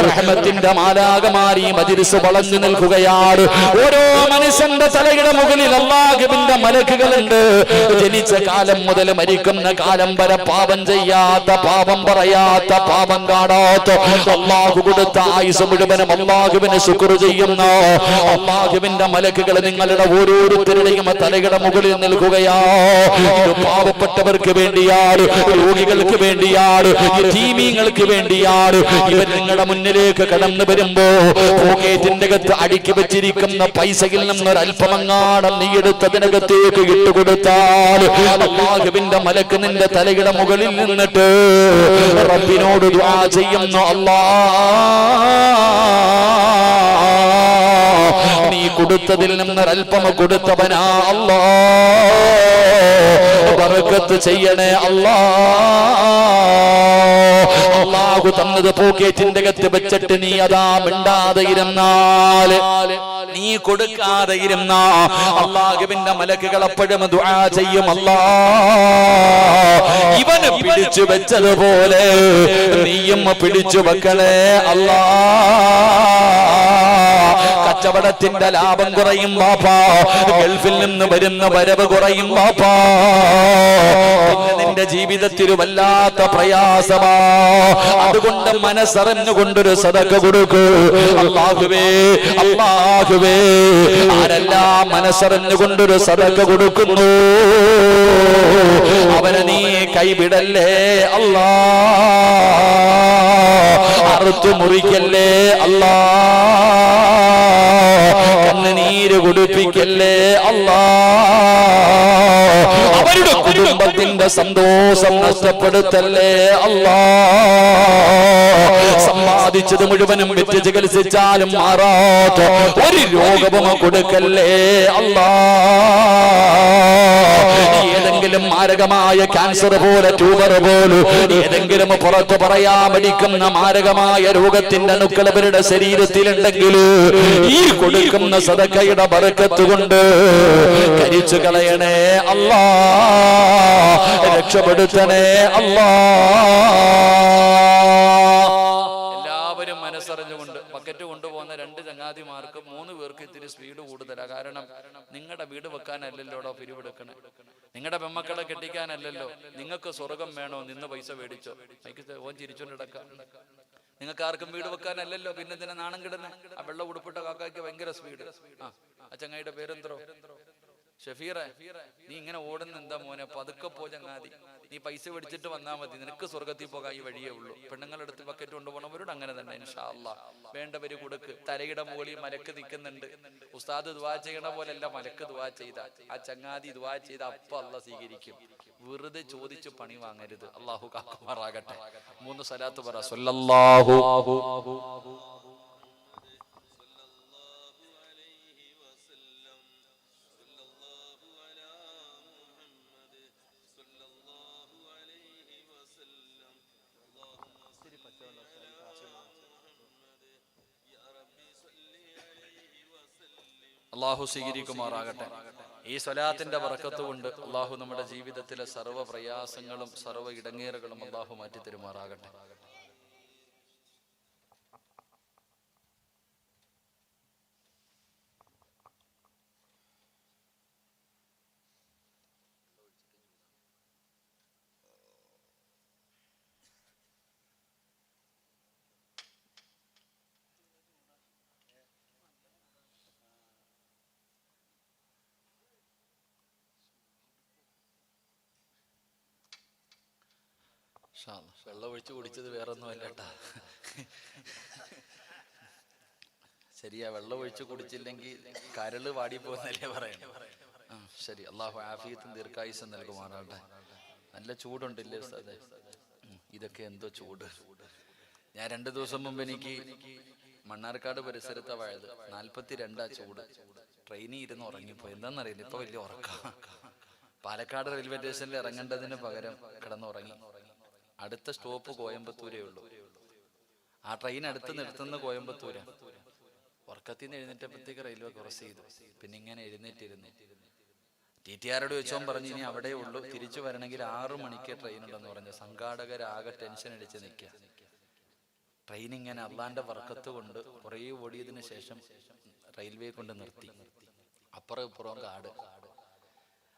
റഹ്മത്തിന്റെ മാലാഖമാർ ഈ മജ്ലിസ് വളഞ്ഞു നിൽക്കുകയാണ്. ഓരോ മനുഷ്യന്റെ തലയുടെ മുകളിൽ അല്ലാഹുവിന്റെ മലക്കുകളുണ്ട്. ജനിച്ച കാലം മുതൽ മരിക്കുന്ന കാലം വരെ പാപം ചെയ്യാത്ത, പാപം പറയാത്ത, പാപം കാണാത്ത, അല്ലാഹു കൊടുത്ത ആയുസ് മുഴുവനും അല്ലാഹുവിനെ ശുക്ർ ചെയ്യുന്ന അല്ലാഹുവിന്റെ മലക്കുകൾ നിങ്ങളുടെ ഓരോരുത്തരുടെയും തലയുടെ മുകളിൽ നിൽക്കുകയാ. ഇത് പാവപ്പെട്ടവർക്ക് വേണ്ടിയാണ്, രോഗികൾക്ക് വേണ്ടിയാണ്, യതീമീങ്ങൾക്ക് വേണ്ടിയാണ്. ഇവർ നിങ്ങളുടെ മുന്നിലേക്ക് കടന്നു വരുമ്പോ പോക്കറ്റിന്റെ അകത്ത് അടുക്കി വെച്ചിരിക്കുന്ന പൈസയിൽ നിന്നൊരൽപ്പമങ്ങാടം നീ എടുത്തതിനകത്തേക്ക് ഇട്ടുകൊടുത്താൽ അല്ലാഹുവിന്റെ മലക്ക് നിന്റെ തലയുടെ മുകളിൽ നിന്നിട്ട് റബ്ബിനോട് ദുആ ചെയ്യുന്നു, നീ കൊടുത്തതിൽ നിന്നൊരൽപ്പം കൊടുത്തവനാ അല്ലാ, ബറക്കത്ത് ചെയ്യണേ അല്ലാ. അല്ലാഹു തന്നത് പോക്കറ്റിന്റെ അകത്ത് വെച്ചിട്ട് നീ അതാ മിണ്ടാതെ ഇരുന്നാൽ, നീ കൊടുക്കാതെ ഇരുന്ന അല്ലാഹുവിന്റെ മലക്കുകൾ എപ്പോഴും ദുആ ചെയ്യും, അല്ലാ ഇവന് പിടിച്ചു വെച്ചതുപോലെ നീയും പിടിച്ചു വെക്കണേ അല്ലാ. കച്ചവടത്തിന്റെ ലാഭം കുറയും വാപ്പാ, ഗൾഫിൽ നിന്ന് വരുന്ന വരവ് കുറയും വാപ്പാ, പിന്നെ നിന്റെ ജീവിതത്തിൽ വല്ലാത്ത പ്രയാസമാ. അതുകൊണ്ട് മനസ്സറിഞ്ഞുകൊണ്ടൊരു സദഖ കൊടുക്കൂ. അല്ലാഹുവേ, അല്ലാഹുവേ, ആരെല്ലാം മനസ്സറിഞ്ഞുകൊണ്ടൊരു സദഖ കൊടുക്കുന്നു അവനെ നീ കൈവിടല്ലേ അല്ലാ, അറുത്തു മുറിക്കല്ലേ അല്ലാ, കണ്ണുനീര് കുടിപ്പിക്കല്ലേ അല്ലാ, അവരുടെ കുടുംബത്തിന്റെ സന്തോഷം നഷ്ടപ്പെടുത്തല്ലേ അല്ലാ. സമ്പാദിച്ചത് മുഴുവനും വെച്ച് ചികിത്സിച്ചാലും മാറാത്ത ഒരു രോഗവും കൊടുക്കല്ലേ അല്ലാ. ഏതെങ്കിലും മാരകമായ ക്യാൻസർ പോലെ, ട്യൂമർ പോലും, ഏതെങ്കിലും പുറത്തു പറയാൻ പഠിക്കുന്ന മാരകമായ രോഗത്തിന്റെ അണുക്കൾ അവരുടെ ശരീരത്തിലുണ്ടെങ്കിൽ ഈ കൊടുക്കുന്ന സദഖയുടെ ബറക്കത്ത് കൊണ്ട് കരിച്ചു കളയണേ അല്ലാ, രക്ഷപ്പെടുത്തണേ അല്ലാ. എല്ലാവരും മനസ്സറിഞ്ഞുകൊണ്ട് ബക്കറ്റ് കൊണ്ടുപോകുന്ന രണ്ട് ചങ്ങാതിമാർക്ക് 3 പേർക്ക് ഇത്തിരി സ്പീഡ് കൂടുതലാണ്. കാരണം നിങ്ങളുടെ വീട് വെക്കാനല്ലല്ലോടോ പിരിവെടുക്കണേ, നിങ്ങളുടെ പെമ്മക്കളെ കെട്ടിക്കാനല്ലല്ലോ. നിങ്ങൾക്ക് സ്വർഗം വേണോ, നിന്ന് പൈസ മേടിച്ചോ, ഓൻ ചിരിച്ചോണ്ടിടക്കാം. നിങ്ങൾക്ക് ആർക്കും വീട് വെക്കാനല്ലല്ലോ, പിന്നെ ഇതിനെ നാണം കിടന്ന് ആ വെള്ള ഉടുപ്പിട്ട കാക്കാക്ക് ഭയങ്കര സ്പീഡ്. ആ ചങ്ങായിയുടെ പേരെന്തോ, ഷഫീറെ, നീ ഇങ്ങനെ ഓടുന്ന എന്താ മോനെ, പതുക്കെ പോ ചങ്ങാതി, നീ പൈസ പിടിച്ചിട്ട് വന്നാൽ മതി, നിനക്ക് സ്വർഗത്തിൽ പോകാൻ ഈ വഴിയേ ഉള്ളൂ. പെണ്ണുങ്ങളുടെ അടുത്ത് ബക്കറ്റ് കൊണ്ടുപോകണവരോട് അങ്ങനെ തന്നെ ഇൻഷാ അല്ലാഹ് വേണ്ടവര് കൊടുക്ക്. തലയുടെ മുകളിൽ മലക്ക് നിൽക്കുന്നുണ്ട്. ഉസ്താദ് ദുആ ചെയ്യണ പോലെയല്ല മലക്ക് ദുആ ചെയ്ത, ആ ചങ്ങാതി ദുആ ചെയ്ത അപ്പ അല്ലാഹ് സ്വീകരിക്കും. വെറുതെ ചോദിച്ചു പണി വാങ്ങരുത്. അല്ലാഹു കാക്കുമാറാകട്ടെ. 3 സലാത്ത് പറ. സ്വല്ലല്ലാഹു അള്ളാഹു സ്വീകരിക്കുമാറാകട്ടെ. ഈ സ്വലാത്തിന്റെ ബറക്കത്ത് കൊണ്ട് അള്ളാഹു നമ്മുടെ ജീവിതത്തിലെ സർവ്വ പ്രയാസങ്ങളും സർവ്വ ഇടങ്ങേറുകളും അള്ളാഹു മാറ്റി തരുമാറാകട്ടെ. വെള്ളം ഒഴിച്ച് കുടിച്ചത് വേറൊന്നും അല്ല കേട്ടാ. ശരിയാ, വെള്ളം ഒഴിച്ച് കുടിച്ചില്ലെങ്കിൽ കരള് വാടിപ്പോന്നല്ലേ പറയണേ. ശരി, അള്ളാഹു ആഫിയത്തും ദീർഘായുസ്സും നൽകുമാറാകട്ടെ. നല്ല ചൂടുണ്ടല്ലേ ഉസ്താദേ? ഇതൊക്കെ എന്തോ ചൂട്. ഞാൻ 2 ദിവസം മുമ്പ് എനിക്ക് മണ്ണാർക്കാട് പരിസരത്താ വാഴത് 42 ചൂട്. ട്രെയിനിൽ ഇരുന്ന് ഉറങ്ങിപ്പോയി. എന്താണെന്നറിയില്ല, ഇപ്പൊ വലിയ ഉറക്കം. പാലക്കാട് റെയിൽവേ സ്റ്റേഷനിൽ ഇറങ്ങേണ്ടതിന് പകരം കിടന്നുറങ്ങി. അടുത്ത സ്റ്റോപ്പ് കോയമ്പത്തൂരേ ഉള്ളൂ. ആ ട്രെയിൻ അടുത്ത് നിർത്തുന്ന കോയമ്പത്തൂരാ. ഉറക്കത്തിൽ നിന്ന് എഴുന്നേറ്റപ്പോഴത്തേക്ക് റെയിൽവേ ക്രോസ് ചെയ്തു. പിന്നെ ഇങ്ങനെ എഴുന്നേറ്റിരുന്നു. TTRോട് വെച്ചോൻ പറഞ്ഞു ഇനി അവിടെ ഉള്ളൂ, തിരിച്ചു വരണമെങ്കിൽ 6 മണിക്ക് ട്രെയിൻ ഉണ്ടെന്ന് പറഞ്ഞു. സംഘാടകരാകെ ടെൻഷൻ അടിച്ച് നിൽക്കുക. ട്രെയിൻ ഇങ്ങനെ അള്ളാന്റെ വർക്കത്ത് കൊണ്ട് കുറേ ഓടിയതിനു ശേഷം റെയിൽവേ കൊണ്ട് നിർത്തി. അപ്പുറം ഇപ്പുറവും കാട്.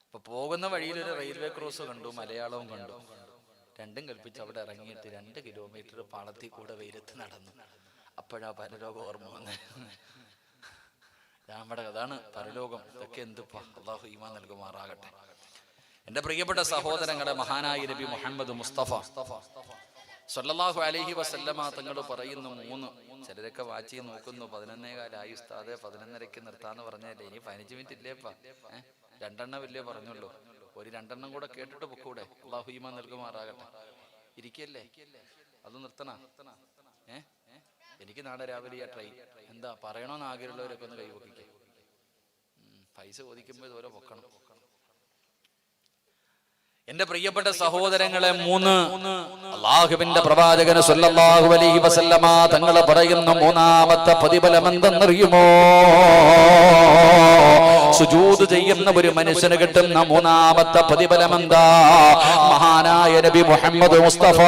അപ്പൊ പോകുന്ന വഴിയിലൊരു റെയിൽവേ ക്രോസ് കണ്ടു, മലയാളവും കണ്ടു. രണ്ടും കൽപ്പിച്ച് അവിടെ ഇറങ്ങിയിട്ട് 2 കിലോമീറ്റർ പാളത്തിൽ കൂടെ വെയിലത്ത് നടന്നു. അപ്പോഴാ പരലോകം ഓർമ്മ വന്നേ. നമ്മുടെ അതാണ് പരലോകം. ഇതൊക്കെ എന്തുപ്പാ, അള്ളാഹു ഈമാൻ നൽകുമാറാകട്ടെ. എന്റെ പ്രിയപ്പെട്ട സഹോദരങ്ങളെ, മഹാനായ നബി മുഹമ്മദ് മുസ്തഫ സല്ലല്ലാഹു അലൈഹി വസല്ലമ തങ്ങൾ പറയുന്ന 3, ചിലരൊക്കെ വാച്ച് ചെയ്ത് നോക്കുന്നു. 11:15 ഉസ്താദേ, 11:30 നിർത്താന്ന് പറഞ്ഞല്ലേ. ഇനി 15 മിനിറ്റ് ഇല്ലേപ്പാ. 2 ഇല്ലേ പറഞ്ഞുള്ളൂ. ഒരു 2 കൂടെ കേട്ടിട്ട് പൊക്കൂടെ? അള്ളാഹു ഈമാൻ നൽകുമാറാകട്ടെ. ഇരിക്കല്ലേ, അത് നിർത്തണ. എനിക്ക് നാളെ രാവിലെ ആ ട്രെയിൻ. എന്താ പറയണോന്ന് ആഗ്രഹമുള്ളവരൊക്കെ ഒന്ന് കൈവക്കിക്കേ. പൈസ ചോദിക്കുമ്പോൾ ഇതുപോലെ പൊക്കണം. എന്റെ പ്രിയപ്പെട്ട സഹോദരങ്ങളെ, 3 അല്ലാഹുവിന്റെ പ്രവാചകൻ സല്ലല്ലാഹു അലൈഹി വസല്ലമ തങ്ങൾ പറയുന്ന 3ാമത്തെ പ്രതിഫലം എന്തെന്നറിയുമോ? സുജൂദ് ചെയ്യുന്ന ഒരു മനുഷ്യന് കിട്ടുന്ന 3ാമത്തെ പ്രതിഫലം എന്താ? മഹാനായ നബി മുഹമ്മദ് മുസ്തഫ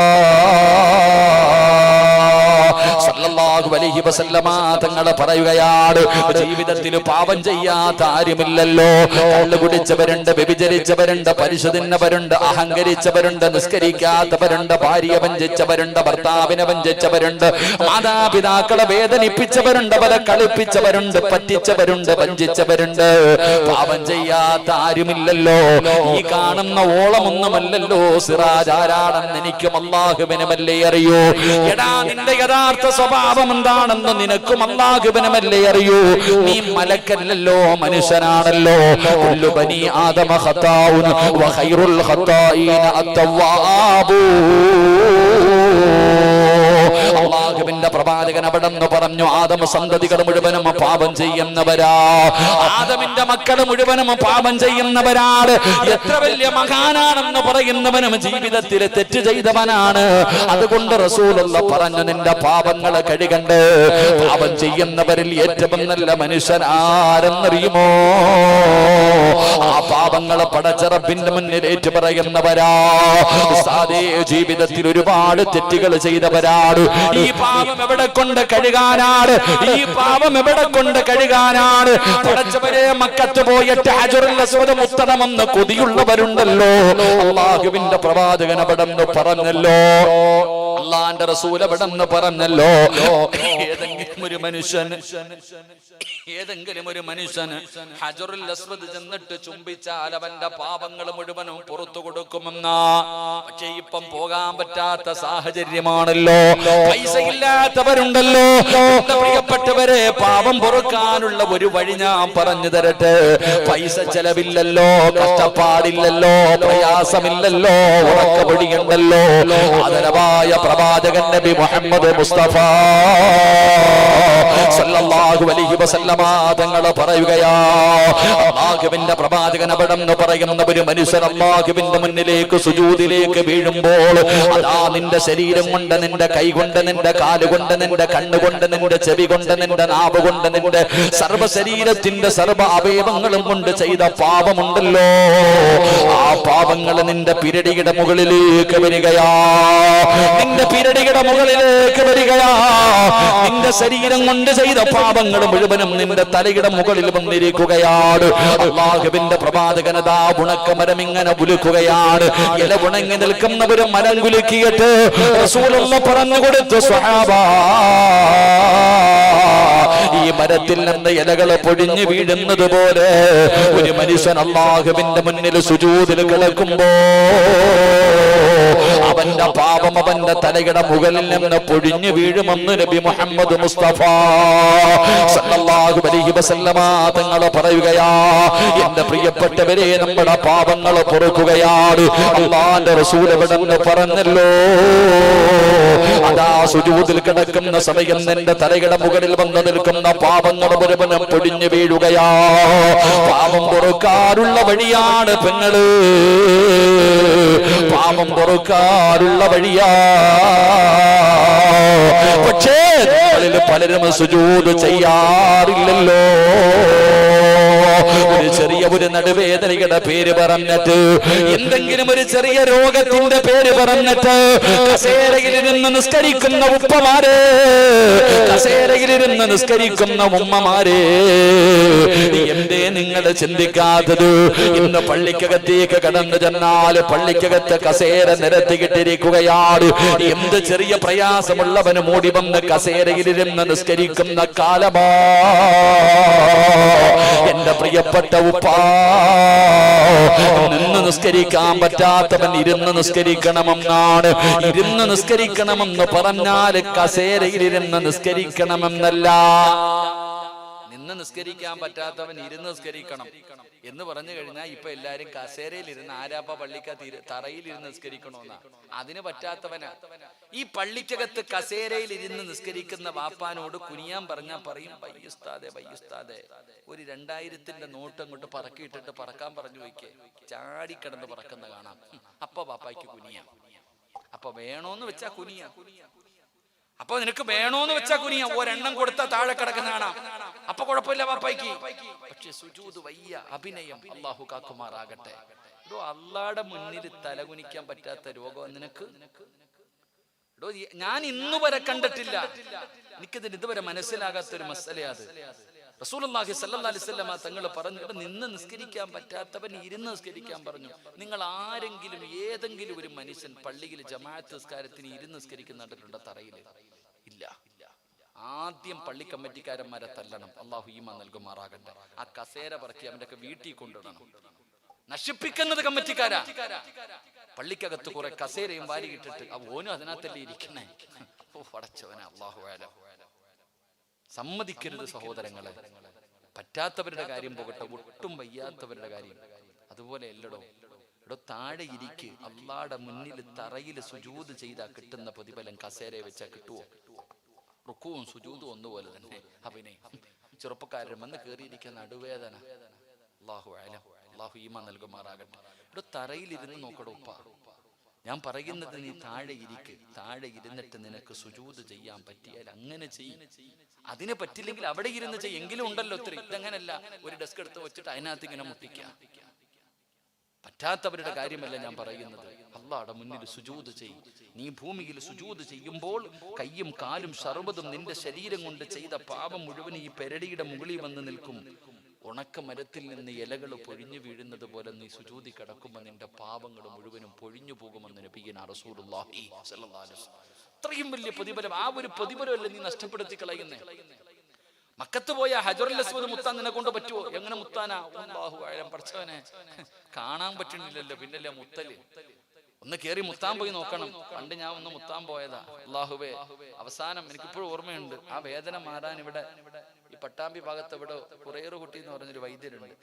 സല്ലല്ലാഹു അലൈഹി വസല്ലമ തങ്ങൾ പറയുകയാണ്, ജീവിതത്തിൽ പാപം ചെയ്യാത്ത ആരുമില്ലല്ലോ. കള്ളു കുടിച്ചവരുണ്ട്, വ്യഭിചരിച്ചവരുണ്ട്, പരിശുദ്ധന്നവരുണ്ട്, അഹങ്കരിച്ചവരുണ്ട്, നിസ്കരിക്കാത്തവരുണ്ട്, ഭാര്യ വഞ്ചിച്ചവരുണ്ട്, ഭർത്താവിനെ വഞ്ചിച്ചവരുണ്ട്, മാതാപിതാക്കളെ വേദനിപ്പിച്ചവരുണ്ട്, അവരെ കളിപ്പിച്ചവരുണ്ട്, പറ്റിച്ചവരുണ്ട്, വഞ്ചിച്ചവരുണ്ട്. പാപം ചെയ്യാത്ത ആരുമില്ലല്ലോ. ഈ കാണുന്ന ഓളമൊന്നുമല്ലല്ലോ സിറാജ്. ആരാണെന്ന് എനിക്കും അല്ലാഹുവിനുമല്ലേ അറിയൂ. എടാ, നിന്റെ യഥാർത്ഥ സ്വഭാവം എന്താണെന്ന് നിനക്കും അല്ലാഹുവിനുമല്ലേ അറിയൂ. നീ മലക്കല്ലല്ലോ, മനുഷ്യനാണല്ലോ. കുല്ലു ബനി ആദമ ഖതാഉൻ വ ഖൈറുൽ ഖതാഈന അത്തവ്വാബൂ. അല്ലാഹുവിന്റെ പ്രവാചകൻ അവിടെ നിന്ന് പറഞ്ഞു, ആദമ സന്തതികൾ മുഴുവനും പാപം ചെയ്യുന്നവരാ. ആദമിന്റെ മക്കൾ മുഴുവനും പാപം ചെയ്യുന്നവരാണ്. എത്ര വലിയ മഹാനാണെന്ന് പറയുന്നവനും ജീവിതത്തിൽ തെറ്റ് ചെയ്തവനാണ്. അതുകൊണ്ട് റസൂലുള്ള പറഞ്ഞു, നിന്റെ പാപങ്ങളെ കഴുകണ്ട്. പാപം ചെയ്യുന്നവരിൽ ഏറ്റവും നല്ല മനുഷ്യൻ ആരെന്നറിയുമോ? ആ പാപങ്ങളെ പടച്ച റബ്ബിന്റെ മുന്നിൽ ഏറ്റു പറയുന്നവരാ. സാധേ ജീവിതത്തിൽ ഒരുപാട് തെറ്റുകൾ ചെയ്തവരാണ്. ഈ പാപം എവിടെ കൊണ്ട് കഴുകാനാണ്? ഈ പാപം എവിടെ കൊണ്ട് കഴുകാനാണ്? പടച്ചവരെ, മക്കത്ത് പോയിട്ട് ഹജറുൽ അസ്വദ് മുത്തണമെന്ന് കൊതിയുള്ളവരുണ്ടല്ലോ. അല്ലാഹുവിന്റെ പ്രവാചകൻ അവിടെ നിന്ന് പറഞ്ഞല്ലോ, അല്ലാഹുവിന്റെ റസൂൽ അവിടെ നിന്ന് പറഞ്ഞല്ലോ, ഏതെങ്കിലും ഒരു മനുഷ്യൻ ഹജറുൽ അസ്വദ് ചെന്നിട്ട് ചുംബിച്ചാൽ അവന്റെ പാപങ്ങൾ മുഴുവനും പുറത്തു കൊടുക്കുമെന്നാ. പക്ഷെ ഇപ്പം പോകാൻ പറ്റാത്ത സാഹചര്യമാണല്ലോ. പൈസ ഇല്ലാത്തവരുണ്ടല്ലോ. പ്രിയപ്പെട്ടവരെ, പാപം പൊറുക്കാനുള്ള ഒരു വഴി ഞാൻ പറഞ്ഞു തരട്ടെ. പൈസ ചെലവില്ലല്ലോ, കഷ്ടപ്പാടില്ലല്ലോ, പ്രയാസമില്ലല്ലോ, ഉറക്കപൊടിയുണ്ടല്ലോ. ആദരവായ പ്രവാചകൻ നബി മുഹമ്മദ് മുസ്തഫ സല്ലല്ലാഹു അലൈഹി വസല്ലം വസല്ലമ തങ്ങൾ പറയുകയാ, അല്ലാഹുവിന്റെ പ്രവാചകൻ അവിടെന്ന് പറയുന്ന ഒരു മനുഷ്യൻ അല്ലാഹുവിന്റെ മുന്നിലേക്ക് സുജൂദിലേക്ക് വീഴുമ്പോൾ അതാ നിന്റെ ശരീരം കൊണ്ട്, നിന്റെ കൈ കൊണ്ട്, നിന്റെ കാലുകൊണ്ട്, നിന്റെ കണ്ണുകൊണ്ട്, നിന്റെ ചെവി കൊണ്ട്, നിന്റെ നാവ് കൊണ്ട്, നിന്റെ സർവ്വ ശരീരത്തിന്റെ സർവ്വ അവയവങ്ങളും കൊണ്ട് ചെയ്ത പാപമുണ്ടല്ലോ, ആ പാപങ്ങൾ നിന്റെ പിരടിയുടെ മുകളിലേക്ക് വരികയാ, നിന്റെ പിരടിയുടെ മുകളിലേക്ക് വരികയാ. നിന്റെ ശരീരം കൊണ്ട് ചെയ്ത പാപങ്ങൾ മുഴുവനും നിന്റെ തലയുടെ മുകളിൽ വന്നിരിക്കുകയാണ്. അല്ലാഹുവിന്റെ പ്രവാചകനതാ ഉണക്കമരം ഇങ്ങനെ ഉലുക്കുകയാണ്. ഇല ഉണങ്ങി നിൽക്കുന്ന ഒരു മരം കുലുക്കിയിട്ട് റസൂലുള്ള പറഞ്ഞു കൊടുത്തു, സ്വഹാബാ, ഈ മരത്തിൽ നിന്ന് ഇലകൾ പൊഴിഞ്ഞു വീഴുന്നത് പോലെ ഒരു മനുഷ്യൻ അല്ലാഹുവിന്റെ മുന്നിൽ സുജൂദിൽ കിടക്കുമ്പോ അവന്റെ പാപം അവന്റെ തലയുടെ മുകളിൽ നിന്ന് പൊഴിഞ്ഞു വീഴുമെന്ന് നബി മുഹമ്മദ് മുസ്തഫ സല്ലല്ലാഹു അലൈഹി വസല്ലമ തങ്ങൾ പറയുകയാ. എന്റെ പ്രിയപ്പെട്ടവരെ, നമ്മുടെ പാപങ്ങൾ പൊറുക്കുകയാണ്. അല്ലാഹുവിന്റെ റസൂൽ എവിടെന്ന് പറഞ്ഞല്ലോ, അതാ സുജൂദിൽ കിടക്കുന്ന സമയം നിന്റെ തലയുടെ മുകളിൽ വന്ന് നിൽക്കുന്ന പാപങ്ങൾ മുഴുവനും പൊടിഞ്ഞു വീഴുകയാ. പാപം പൊറുക്കാനുള്ള വഴിയാണ് പെങ്ങള്, പാപം പൊറുക്കാനുള്ള വഴിയാ. പക്ഷേ നമ്മളിൽ പലരും സുജൂദ് ചെയ്യാറില്ലല്ലോ. ഒരു ചെറിയ ഒരു നടുവേദനയുടെ പേര് പറഞ്ഞിട്ട്, എന്തെങ്കിലും ഒരു ചെറിയ രോഗത്തിന്റെ പേര് പറഞ്ഞിട്ട് കസേരയിലിരുന്ന് നിസ്കരിക്കുന്ന ഉപ്പമാരെ, കസേരയിലിരുന്ന് നിസ്കരിക്കുന്ന ഉമ്മമാരെ, എന്തേ നിങ്ങൾ ചിന്തിക്കാത്തത്? ഇന്ന് പള്ളിക്കകത്തേക്ക് കടന്നു ചെന്നാൽ പള്ളിക്കകത്ത് കസേര നിരത്തിയിട്ടിരിക്കുകയാണ്. എന്ത് ചെറിയ പ്രയാസമുള്ളവന് മൂടി വന്ന് കസേരയിലിരുന്ന് നിസ്കരിക്കുന്ന കാലമാ. എന്റെ പ്രിയപ്പെട്ട ഉപ്പാ, നിന്ന് നിസ്കരിക്കാൻ പറ്റാത്തവൻ ഇരുന്ന് നിസ്കരിക്കണമെന്നാണ്. ഇരുന്ന് നിസ്കരിക്കണമെന്ന് പറഞ്ഞാൽ കസേരയിലിരുന്ന് നിസ്കരിക്കണമെന്നല്ല. നിന്ന് നിസ്കരിക്കാൻ പറ്റാത്തവൻ ഇരുന്ന് നിസ്കരിക്കണം എന്ന് പറഞ്ഞു കഴിഞ്ഞാൽ ഇപ്പൊ എല്ലാരും കസേരയിൽ ഇരുന്ന് ആരാപ്പ പള്ളിക്ക തറയിൽ ഇരുന്ന് നിസ്കരിക്കണോന്നാ. അതിന് പറ്റാത്തവനാ. ഈ പള്ളിക്കകത്ത് കസേരയിൽ ഇരുന്ന് നിസ്കരിക്കുന്ന വാപ്പാനോട് കുനിയാൻ പറഞ്ഞാൽ പറയും, വയ്യുസ്താദെ വയ്യുസ്താദെ, ഒരു 2000-ന്റെ നോട്ട് അങ്ങോട്ട് പറക്കിയിട്ടിട്ട് പറക്കാൻ പറഞ്ഞു വയ്ക്കേ. ചാടിക്കിടന്ന് പറക്കുന്ന കാണാം. അപ്പൊ വാപ്പായ്ക്ക് കുനിയാം. അപ്പൊ വേണോന്ന് വെച്ചാ കുനിയാ. അപ്പൊ നിനക്ക് വേണോന്ന് വെച്ചാ കുനിയാ. ഒരെണ്ണം കൊടുത്താൽ താഴെ കിടക്കുന്ന കാണാം. അപ്പൊ കുഴപ്പമില്ല വാപ്പായ്ക്ക്. പക്ഷെ സുജൂദ് വയ്യ, അഭിനയം. അല്ലാഹു കാക്കുമാറാകട്ടെ. അള്ളാടെ മുന്നിൽ തലകുനിക്കാൻ പറ്റാത്ത രോഗം നിനക്ക്? ഞാൻ ഇന്നുവരെ കണ്ടിട്ടില്ല. എനിക്കതിന് ഇതുവരെ മനസ്സിലാകാത്തൊരു മസലയത്. റസൂലുള്ളാഹി സ്വല്ലല്ലാഹി അലൈഹി വസല്ലം തങ്ങൾ പറഞ്ഞു, നിന്ന് നിസ്കരിക്കാൻ പറ്റാത്തവൻ ഇരുന്ന് നിസ്കരിക്കാൻ പറഞ്ഞു. നിങ്ങൾ ആരെങ്കിലും ഏതെങ്കിലും ഒരു മനുഷ്യൻ പള്ളിയിൽ ജമാഅത്ത് നിസ്കാരത്തിന് ഇരുന്ന് നിസ്കരിക്കുന്ന കണ്ടിട്ടുണ്ടോ തറയിൽ? ഇല്ല. ആദ്യം പള്ളി കമ്മിറ്റിക്കാരന്മാരെ തല്ലണം. അല്ലാഹു ഈമാൻ നൽകുമാറാകട്ടെ. ആ കസേര പറക്കി അവന്റെ ഒക്കെ വീട്ടിൽ കൊണ്ടിടണം. നശിപ്പിക്കുന്നത് കമ്മിറ്റിക്കാരാ. പള്ളിക്കകത്ത് കുറെ കസേരയും വാരിയിട്ടിട്ട് ഓനും അതിനകത്തല്ലേ ഇരിക്കണേ. പടച്ചവനെ, അല്ലാഹു അലം. സമ്മതിക്കരുത് സഹോദരങ്ങളെ. പറ്റാത്തവരുടെ കാര്യം പോകട്ടെ, ഒട്ടും വയ്യാത്തവരുടെ കാര്യം അതുപോലെ എല്ലടോ. എടോ, താഴെ ഇരിക്ക്. അള്ളാടെ മുന്നിൽ തറയിൽ സുജൂദ് ചെയ്താ കിട്ടുന്ന പ്രതിഫലം കസേരയെ വെച്ചാ കിട്ടുവോ? റുക്കുവും സുജൂദും ഒന്നുപോലെ തന്നെ അഭിനയം. ചെറുപ്പക്കാരൻ വന്ന് കയറിയിരിക്കുന്ന നടുവേദന. അല്ലാഹു അലം. അല്ലാഹു ഈമാൻ നൽകുമാറാകട്ടെ. ഇവിടെ തറയിലിരുന്ന് നോക്കടോ ഉപ്പ. ഞാൻ പറയുന്നത് നീ താഴെ ഇരിക്ക്. താഴെ ഇരുന്നിട്ട് നിനക്ക് സുജൂദ് ചെയ്യാൻ പറ്റിയാൽ അങ്ങനെ ചെയ്യും. അതിനെ പറ്റില്ലെങ്കിൽ അവിടെ ഇരുന്ന് ചെയ്യെങ്കിലും ഉണ്ടല്ലോ ഒത്തിരി. ഇതങ്ങനല്ല ഒരു ഡെസ്ക് എടുത്ത് വെച്ചിട്ട് അതിനകത്ത് ഇങ്ങനെ മുട്ടിക്കാം. പറ്റാത്തവരുടെ കാര്യമല്ല ഞാൻ പറയുന്നത്. അല്ലാഹുവിന്റെ മുന്നിൽ സുജൂദ് ചെയ്യും. നീ ഭൂമിയിൽ സുജൂദ് ചെയ്യുമ്പോൾ കയ്യും കാലും സർവ്വതും നിന്റെ ശരീരം കൊണ്ട് ചെയ്ത പാപം മുഴുവൻ ഈ പെരടിയുടെ മുകളിൽ വന്ന് നിൽക്കും. ഉണക്ക മരത്തിൽ നിന്ന് ഇലകൾ പൊഴിഞ്ഞു വീഴുന്നത് പോലെ നീ സുജൂദി കിടക്കുമ്പോൾ നിന്റെ പാപങ്ങൾ മുഴുവനും പൊഴിഞ്ഞു പോകുമെന്ന് നബിയുനാ റസൂലുള്ളാഹി സ്വല്ലല്ലാഹു അലൈഹി വസല്ലം. അത്രയും വലിയ പ്രതിഫലം. ആ ഒരു പ്രതിഫലമല്ലേ നീ നഷ്ടപ്പെടുത്തി കളയുന്നേ? മക്കത്ത് പോയ ഹജറുൽ അസ്വദ് മുത്താൻ നിന്നെ കൊണ്ട് പറ്റുമോ? എങ്ങനെ മുത്താനാ? അല്ലാഹു അഅലം. പഠിച്ചവനെ, കാണാൻ പറ്റുന്നില്ലല്ലോ, പിന്നല്ലേ മുത്തല്. ഒന്ന് കേറി മുത്താൻ പോയി നോക്കണം. പണ്ട് ഞാൻ ഒന്ന് മുത്താൻ പോയതാ. അല്ലാഹുവേ, അവസാനം എനിക്കിപ്പോഴും ഓർമ്മയുണ്ട്. ആ വേദന മാറാൻ ഇവിടെ ഈ പട്ടാമ്പി ഭാഗത്ത് ഇവിടെ കുറേറ് കുട്ടി എന്ന് പറഞ്ഞൊരു വൈദ്യരുണ്ട്.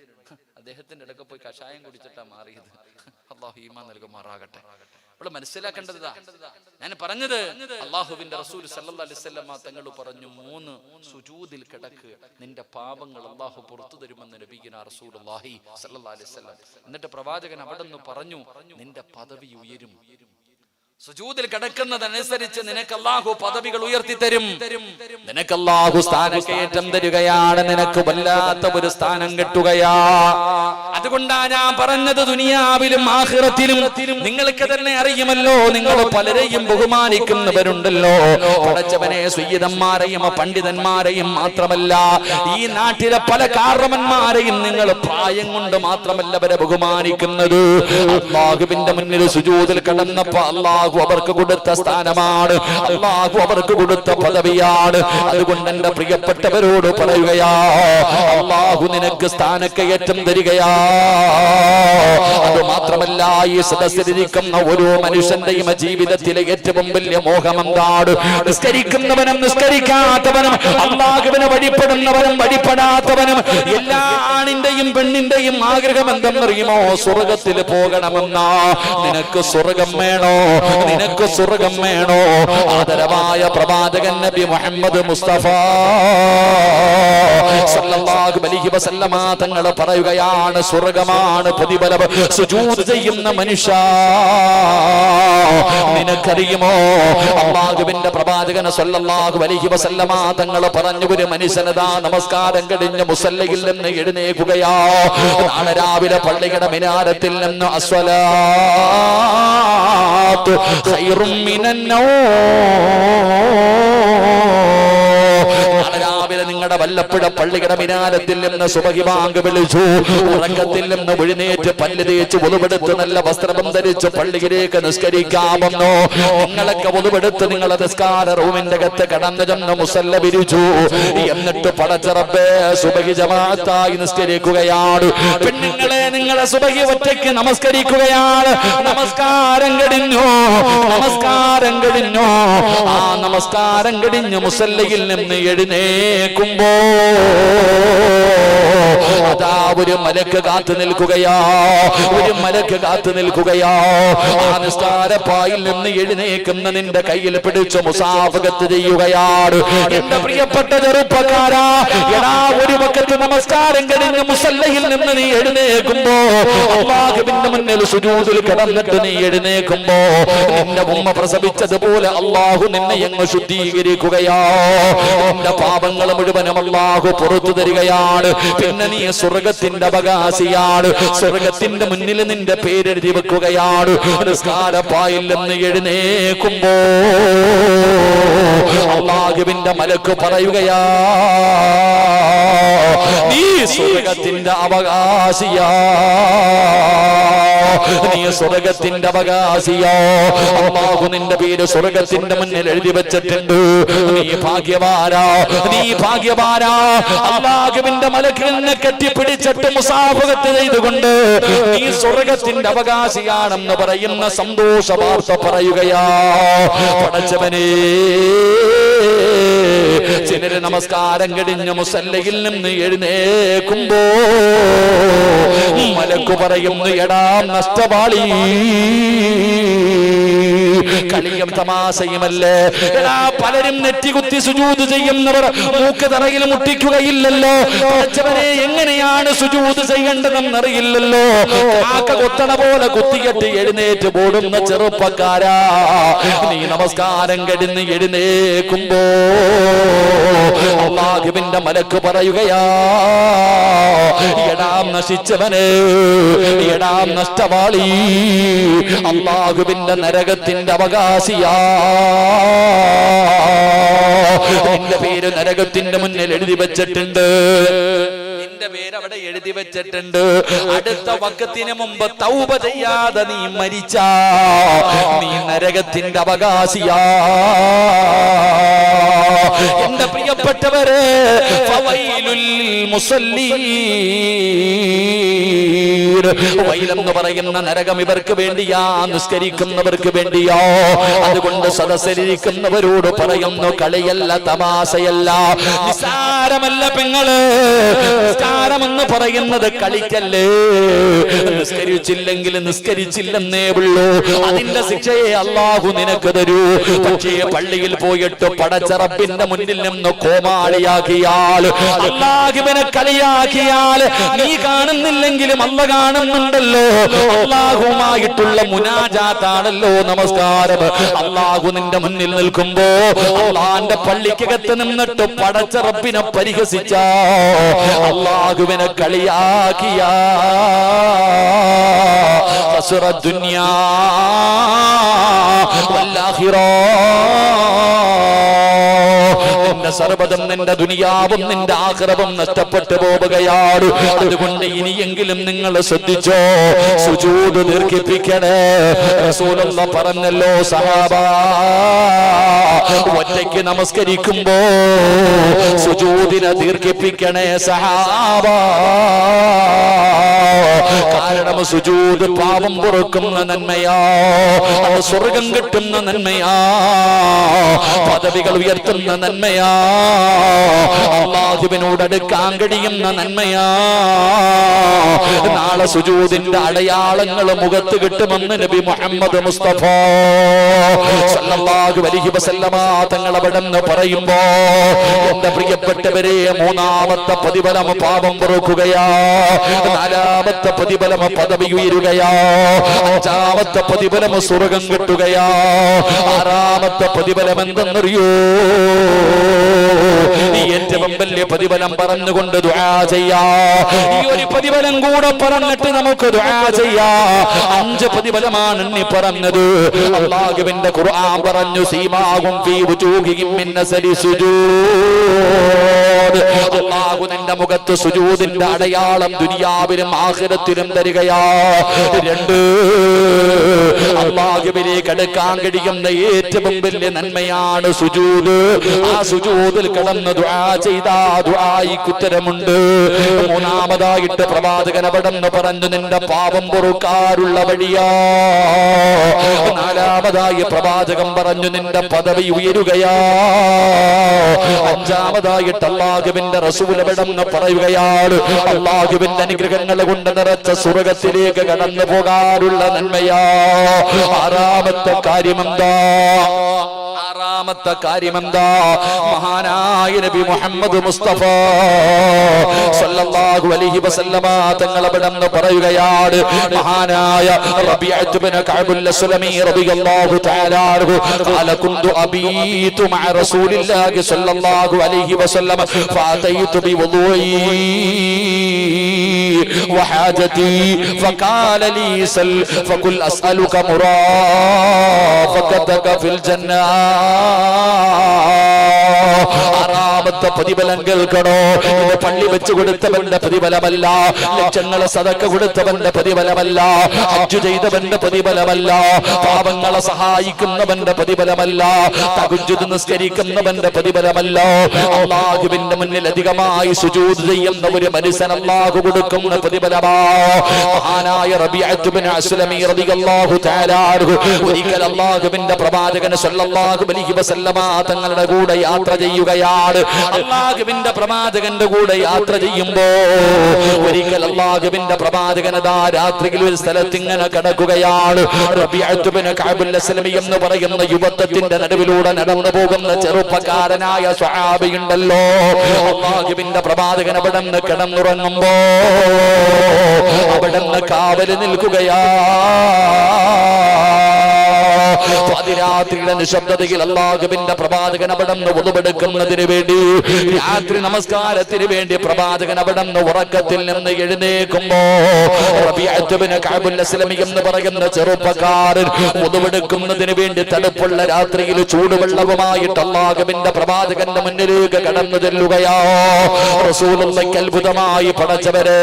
അദ്ദേഹത്തിന്റെ ഇടയ്ക്ക് പോയി കഷായം കുടിച്ചിട്ടാ മാറിയത്. അള്ളാഹു ഈമാൻ നൽകുമാറാകട്ടെ. ഇവിടെ മനസ്സിലാക്കേണ്ടതാ ഞാൻ പറഞ്ഞത്. അള്ളാഹുവിന്റെ റസൂൽ സല്ലല്ലാഹു അലൈഹി വസല്ലം തങ്ങൾ പറഞ്ഞു, 3 സുജൂദിൽ കിടക്ക്, നിന്റെ പാപങ്ങൾ അള്ളാഹു പുറത്തു തരുമെന്ന് നബിയുനാ റസൂലുള്ളാഹി സല്ലല്ലാഹു അലൈഹി വസല്ലം. എന്നിട്ട് പ്രവാചകൻ അവിടെ നിന്ന് പറഞ്ഞു, നിന്റെ പദവി ഉയരും. സുജൂദിൽ കിടക്കുന്നതനുസരിച്ച് നിനക്ക് അല്ലാഹു പദവികൾ ഉയർത്തി തരും. നിനക്ക് അല്ലാഹു സ്ഥാനക്കയറ്റം തരികയാണ്. നിനക്ക് വല്ലാത്ത ഒരു സ്ഥാനം കിട്ടുകയാ. അതുകൊണ്ടാ ഞാൻ പറഞ്ഞത്, ദുനിയാവിലും ആഖിറത്തിലും നിങ്ങൾക്ക് തന്നെ അറിയുമല്ലോ, നിങ്ങൾ പലരെയും ബഹുമാനിക്കുന്നവരുണ്ടല്ലോ. പടച്ചവനെ സയ്യിദന്മാരെയും പണ്ഡിതന്മാരെയും മാത്രമല്ല, ഈ നാട്ടിലെ പല കാരണവന്മാരെയും നിങ്ങൾ പ്രായം കൊണ്ട് മാത്രമല്ല അവരെ ബഹുമാനിക്കുന്നത്. അല്ലാഹുവിന്റെ മുന്നിൽ സുജൂദിൽ കിടന്നപ്പോൾ അല്ലാഹു അവർക്ക് കൊടുത്ത സ്ഥാനമാണ്, അല്ലാഹു അവർക്ക് കൊടുത്ത പദവിയാണ്. അതുകൊണ്ട് എന്റെ പ്രിയപ്പെട്ടവരോട് പറയുകയാ, അല്ലാഹു നിനക്ക് സ്ഥാനക്കയറ്റം തരികയാ. അത് മാത്രമല്ല, ഈ സദസ്സിലിരിക്കുന്ന ഓരോ മനുഷ്യന്റെയും ജീവിതത്തിലെ ഏറ്റവും വലിയ മോഹം എന്താണ്? നിസ്കരിക്കുന്നവനും നിസ്കരിക്കാത്തവനും, അല്ലാഹുവിനെ വഴിപ്പെടുന്നവനും വഴിപ്പെടാത്തവനും, എല്ലാ ആണിന്റെയും പെണ്ണിന്റെയും ആഗ്രഹം എന്തെന്നറിയുമോ? സ്വർഗത്തിൽ പോകണമെന്നാ. നിനക്ക് സ്വർഗം വേണോ? നിനക്ക് സ്വർഗം വേണോ? ആദരവായ പ്രവാചകൻ നബി മുഹമ്മദ് മുസ്തഫ സല്ലല്ലാഹു അലൈഹി വസല്ലമ തങ്ങൾ പറയുകയാണ്, സ്വർഗമാണ് പ്രതിഫലം സുജൂദ് ചെയ്യുന്ന മനുഷ്യ. നിനക്കറിയുമോ, അല്ലാഹുവിന്റെ പ്രവാചകൻ സല്ലല്ലാഹു അലൈഹി വസല്ലമ തങ്ങൾ പറഞ്ഞു, ഒരു മനുഷ്യനതാ നമസ്കാരം കഴിഞ്ഞ് മുസല്ലയിൽ നിന്ന് എഴുന്നേൽക്കുകയാ. നാളെ രാവിലെ പള്ളിയുടെ മിനാരത്തിൽ നിന്ന് അസ്വലാത്തു ഖൈറും മിനന്നൗം, രാവിലെ നിങ്ങളുടെ വല്ലപ്പുഴ പള്ളിയുടെ മിനാരത്തിൽ നിന്ന് സുബഹി ബാങ്ക് വിളിച്ചു. ഉറക്കത്തിൽ നിന്ന് എഴുന്നേറ്റ് പല്ല് തേച്ച് ഉളുവെടുത്ത് നല്ല വസ്ത്രം ധരിച്ച് പള്ളിയിലേക്ക് നിസ്കരിക്കാമെന്നോ. നിങ്ങളൊക്കെ ഉളുവെടുത്ത് നിങ്ങളെ നിസ്കാര റൂമിന്റെ അകത്ത് കടന്നു ചെന്ന് മുസല്ല വിരിച്ചു. എന്നിട്ട് പടച്ച റബ്ബേ സുബഹി ജമാഅത്തായി നിസ്കരിക്കുകയാണ്. പെണ്ണുങ്ങളെ, നിങ്ങളെ സുബഹി ഒറ്റയ്ക്ക് നമസ്കരിക്കുകയാണ്. നമസ്കാരം കഴിഞ്ഞു, നമസ്കാരം കഴിഞ്ഞു. ആ നമസ്കാരം കഴിഞ്ഞ് മുസല്ലയിൽ നിന്ന് എഴുന്നേക്കുമ്പോ അതാ ഒരു മലക്ക് കാത്തു നിൽക്കുകയാ, ഒരു മലക്ക് കാത്തു നിൽക്കുകയാ. ആ നിസ്കാരപ്പായിൽ നിന്ന് എഴുന്നേക്കുന്ന നിന്റെ കയ്യിൽ പിടിച്ച് മുസാഫഹത്ത് ചെയ്യുകയാണ്. എന്റെ പ്രിയപ്പെട്ട ചെറുപ്പക്കാരാ, എടാ, ഒരു വഖത്ത് നമസ്കാരം കഴിഞ്ഞ് മുസല്ലയിൽ നിന്ന് നീ എഴുന്നേക്കുമ്പോ, അല്ലാഹുവിന്റെ മുന്നിൽ സുജൂദിൽ കിടന്നിട്ട് നീ എഴുന്നേക്കുമ്പോ, നിന്റെ ഉമ്മ പ്രസവിച്ചതുപോലെ അല്ലാഹു നിന്നെ അങ്ങ് ശുദ്ധീകരിക്കുകയാ. നിന്റെ പാപങ്ങൾ മുഴുവനും അല്ലാഹു പുറത്തു തരികയാണ്. പിന്നെ നീ സ്വർഗത്തിന്റെ അവകാശിയാണ്. സ്വർഗത്തിന്റെ മുന്നിൽ നിന്റെ പേരെഴുതി വെക്കുകയാണ്. നിസ്കാരപ്പായിൽ നിന്ന് എഴുന്നേക്കുമ്പോ അല്ലാഹുവിന്റെ മലക്ക് പറയുകയാ, നീ സ്വർഗത്തിന്റെ അവകാശിയാ, നീ സ്വർഗത്തിന്റെ അവകാശിയോ. അല്ലാഹു നിന്റെ പേര് സ്വർഗത്തിന്റെ മുന്നിൽ എഴുതി വെച്ചിട്ടുണ്ട്. നീ ഭാഗ്യവാനാ, നീ ഭാഗ്യവാനാ. അല്ലാഹുവിന്റെ മലക്കിൽ നിന്നെ കെട്ടിപ്പിടിച്ചിട്ട് മുസാഫഹത്ത് ചെയ്തുകൊണ്ട് നീ സ്വർഗത്തിന്റെ അവകാശിയാണെന്ന് പറയുന്ന സന്തോഷ വാർത്ത പറയുകയാ. പടച്ചവനേ, ചിലര് നമസ്കാരം കഴിഞ്ഞ് മുസല്ലയിൽ നിന്ന് എഴുന്നേക്കുമ്പോ മലക്കു പറയുന്നു, എടാ നഷ്ടപാളി, കളിയും തമാശയുമല്ലേ. എടാ, പലരും നെറ്റികുത്തി സുജൂദ് ചെയ്യുന്നവർ മൂക്ക് തറയിൽ മുട്ടിക്കുകയില്ലല്ലോ. പടച്ചവനെ, എങ്ങനെയാണ് സുജൂദ് ചെയ്യേണ്ടതെന്നറിയില്ലല്ലോ. കാക്ക കൊത്തണ പോലെ കുത്തികെട്ടി എഴുന്നേറ്റ് പോടുന്ന ചെറുപ്പക്കാരാ, നീ നമസ്കാരം കഴിഞ്ഞ് എഴുന്നേക്കുമ്പോ അല്ലാഹുവിന്റെ മലക്ക് പറയുകയാ, എടാ നശിച്ചവനെ, എടാ നഷ്ടവാളി, അല്ലാഹുവിന്റെ നരകത്തിന്റെ അവകാശിയാ. നിന്റെ പേര് നരകത്തിന്റെ മുന്നിൽ എഴുതി വെച്ചിട്ടുണ്ട്. നിന്റെ പേര് അവിടെ എഴുതി വെച്ചിട്ടുണ്ട്. അടുത്ത വഖത്തിന് മുമ്പ് തൗബ ചെയ്യാതെ നീ മരിച്ചാ നീ നരകത്തിന്റെ അവകാശിയാ. എന്റെ പ്രിയപ്പെട്ട പ്രിയപ്പെട്ടവരെ, ഫവൈലുൽ മുസല്ലീൻ, വൈലെന്ന് പറയുന്ന നരകം ഇവർക്ക് വേണ്ടിയാ, നിസ്കരിക്കുന്നവർക്ക് വേണ്ടിയോ. അതുകൊണ്ട് സദസ്സിലിരിക്കുന്നവരോട് പറയുന്നു, കളിയല്ല, തമാശയല്ല, നിസ്സാരമല്ല പെങ്ങള്. നിസ്കാരമെന്ന് പറയുന്നത് കളിക്കല്ലേ. നിസ്കരിച്ചില്ലെങ്കിൽ നിസ്കരിച്ചില്ലെന്നേ ഉള്ളൂ, അതിന്റെ ശിക്ഷയെ അള്ളാഹു നിനക്ക് തരൂ. പക്ഷേ പള്ളിയിൽ പോയിട്ട് പടച്ച റബ്ബിന്റെ മുന്നിൽ നിന്ന് കോമാളിയാക്കിയാൽ, അള്ളാഹുവിനെ കളിയാക്കിയാൽ, നീ കാണുന്നില്ലെങ്കിലും അല്ല കാണുന്നുണ്ടല്ലോ. അള്ളാഹുമായിട്ടുള്ള മുനാജാത്താണല്ലോ നമസ്കാരം. അള്ളാഹു നിന്റെ മുന്നിൽ നിൽക്കുമ്പോ അള്ളാന്റെ പള്ളിക്കകത്ത് നിന്നിട്ട് പടച്ച റബ്ബിനെ പരിഹസിച്ച, അള്ളാഹുവിനെ കളിയാക്കിയ, ഖസ്റ ദുനിയാ വല്ലാഖിറ, നിന്റെ സർവ്വതും, നിന്റെ ദുനിയാവും നിന്റെ ആഖിറവും നഷ്ടപ്പെട്ടു പോവുകയാണ്. അതുകൊണ്ട് ഇനിയെങ്കിലും നിങ്ങൾ ശ്രദ്ധിച്ചോ, സുജൂദ് ദീർഘിപ്പിക്കണേ. റസൂലുള്ളാഹി പറഞ്ഞല്ലോ, സഹാബാ, ഒറ്റയ്ക്ക് നമസ്കരിക്കുമ്പോ സുജൂദിനെ ദീർഘിപ്പിക്കണേ സഹാബാ. കാരണം സുജൂദ് പാപം പൊറുക്കുന്ന നന്മയാ, അത് സ്വർഗം കിട്ടുന്ന നന്മയാ, പദവികൾ ഉയർത്തുന്ന നന്മയാ, അല്ലാഹുവിനോട് അടുക്കാൻ കഴിയുന്ന നന്മയാ. നാളെ സുജൂദിന്റെ അടയാളങ്ങൾ മുഖത്ത് കിട്ടുമെന്ന് നബി മുഹമ്മദ് മുസ്തഫ സല്ലല്ലാഹു അലൈഹി വസല്ലമ തങ്ങൾ അവിടെന്ന് പറയുമ്പോ, എന്റെ പ്രിയപ്പെട്ടവരെ, മൂന്നാമത്തെ പ്രതിഫലം പാപം പൊറുക്കുകയാ, നാലാമത്തെ പ്രതിഫലം പദവി ഉയരുകയാ, അഞ്ചാമത്തെ പ്രതിഫലം സ്വർഗം കിട്ടുകയാ, ആറാമത്തെ പ്രതിഫലം എന്തെന്നറിയോ? ഏറ്റവും വലിയ പ്രതിഫലം പറഞ്ഞുകൊണ്ട് ദുആ ചെയ്യാ. ഈ ഒരു പ്രതിഫലം കൂടെ പറഞ്ഞിട്ട് നമുക്ക് ദുആ ചെയ്യാ. 5 പ്രതിഫലമാണ് എണ്ണി പറഞ്ഞത്. അല്ലാഹുവിന്റെ ഖുർആൻ പറഞ്ഞു, സീമാഹും ഫീ വുജൂഹിഹിം മിൻ അസരി സുജൂദ്. അല്ലാഹു നിന്റെ മുഖത്ത് സുജൂദിന്റെ അടയാളം ദുനിയാവിലും ആഖിറത്തിലും തരികയാ. 2, അല്ലാഹുവിലേക്ക് അടുക്കാൻ കഴിയുന്ന ഏറ്റവും വലിയ നന്മയാണ് സുജൂദ്. ആ സുജൂദിൽ കിടന്ന് ദുആ ചെയ്താ ദുആയിക്ക് ഉത്തരമുണ്ട്. 3-ാമതായിട്ട് പ്രവാചകൻ അവിടെന്ന് പറഞ്ഞു, നിന്റെ പാപം പൊറുക്കാനുള്ള വഴിയാ. 4-ാമതായി പ്രവാചകൻ പറഞ്ഞു, നിന്റെ പദവി ഉയരുകയാ. 5-ാമതായിട്ട് അല്ലാഹുവിന്റെ റസൂൽ അവിടെന്ന് പറയുകയാണ്, അല്ലാഹുവിന്റെ അനുഗ്രഹങ്ങൾ കൊണ്ട് നിറച്ച സ്വർഗ്ഗത്തിലേക്ക് കടന്നു പോകാനുള്ള നന്മയാ. 6-ാമത്തെ കാര്യമെന്താ? മഹാനായ നബി മുഹമ്മദ് മുസ്തഫ സല്ലല്ലാഹു അലൈഹി വസല്ലമ തങ്ങൾ അവിടെന്ന് പറയുകയാണ്, മഹാനായ റബീഅത്ത് ഇബ്നു കഅബുൽ അസ്ലമി റളിയല്ലാഹു തആല അൻഹു ഖാല കുന്തു അബീതു മഅ റസൂലില്ലാഹി സല്ലല്ലാഹു അലൈഹി വസല്ലമ ഫഅതൈതു ബിവുദൂഇ വഹാജതി ഫഖാല ലീ സൽ ഫഖുൽ അസ്അലുക മുറാഫഖതക ഫിൽ ജന്ന. 6-ാമത്തെ പ്രതിഫലം കേൾക്കണോ? ഇത് പള്ളി വെച്ച് കൊടുത്തവന്റെ പ്രതിഫലമല്ല, ലക്ഷങ്ങളെ സദക്ക കൊടുത്തവന്റെ പ്രതിഫലമല്ല, ഹജ്ജ് ചെയ്തവന്റെ പ്രതിഫലമല്ല, പാവങ്ങളെ സഹായിക്കുന്നവന്റെ പ്രതിഫലമല്ല, തഹജ്ജുദ് നിസ്കരിക്കുന്നവന്റെ പ്രതിഫലമല്ല. അല്ലാഹുവിന്റെ മുന്നിൽ അധികമായി സുജൂദ് ചെയ്യുന്ന ഒരു മനുഷ്യൻ അല്ലാഹു കൊടുക്കുന്ന പ്രതിഫലമാ. മഹാനായ റബീഅത്ത് ഇബ്നു അസ്ലമി റളിയല്ലാഹു തആല അൻഹു ഒരിക്കൽ അല്ലാഹുവിന്റെ പ്രവാചകൻ സല്ലല്ലാഹു അലൈഹി വസല്ലമ തങ്ങളുടെ കൂടെ യാത്ര ചെയ്യുകയാണ്. അല്ലാഹുവിന്റെ പ്രവാചകന്റെ കൂടെ യാത്ര ചെയ്യുമ്പോ ഒരിക്കൽ അല്ലാഹുവിന്റെ പ്രവാചകനതാ രാത്രിയിൽ ഒരു സ്ഥലത്ത് ഇങ്ങനെ കിടക്കുകയാണ്. റബീഅത്ത് ഇബ്നു കഅബുൽ അസ്ലമി എന്ന് പറയുന്ന യുവത്വത്തിന്റെ നടുവിലൂടെ നടന്നു പോകുന്ന ചെറുപ്പക്കാരനായ സ്വഹാബിയുണ്ടല്ലോ. അല്ലാഹുവിന്റെ പ്രവാചകൻ അവിടെ നിന്ന് കിടന്നുറങ്ങുമ്പോ അവിടെ നിന്ന് കാവല് നിൽക്കുകയാ. പാതിരാത്രിയുടെ നിശബ്ദതയിൽ അല്ലാഹുവിന്റെ പ്രവാചകൻ അവിടെ നിന്ന് ഉളുവെടുക്കുന്നതിന് വേണ്ടി, രാത്രി നമസ്കാരത്തിന് വേണ്ടി പ്രവാചകൻ അവിടെ നിന്ന് ഉറക്കത്തിൽ നിന്ന് എഴുന്നേൽക്കുമ്പോ റബീഅത്ത് ഇബ്നു കഅബുൽ അസ്ലമി എന്ന് പറയുന്ന ചെറുപ്പക്കാരൻ ഉളുവെടുക്കുന്നതിന് വേണ്ടി തണുപ്പുള്ള രാത്രിയിൽ ചൂടുവെള്ളവുമായിട്ട് അല്ലാഹുവിന്റെ പ്രവാചകന്റെ മുന്നിലേക്ക് കടന്നു ചെല്ലുകയാ. റസൂലുള്ളാഹിക്ക് അത്ഭുതമായി, പടച്ചവരെ,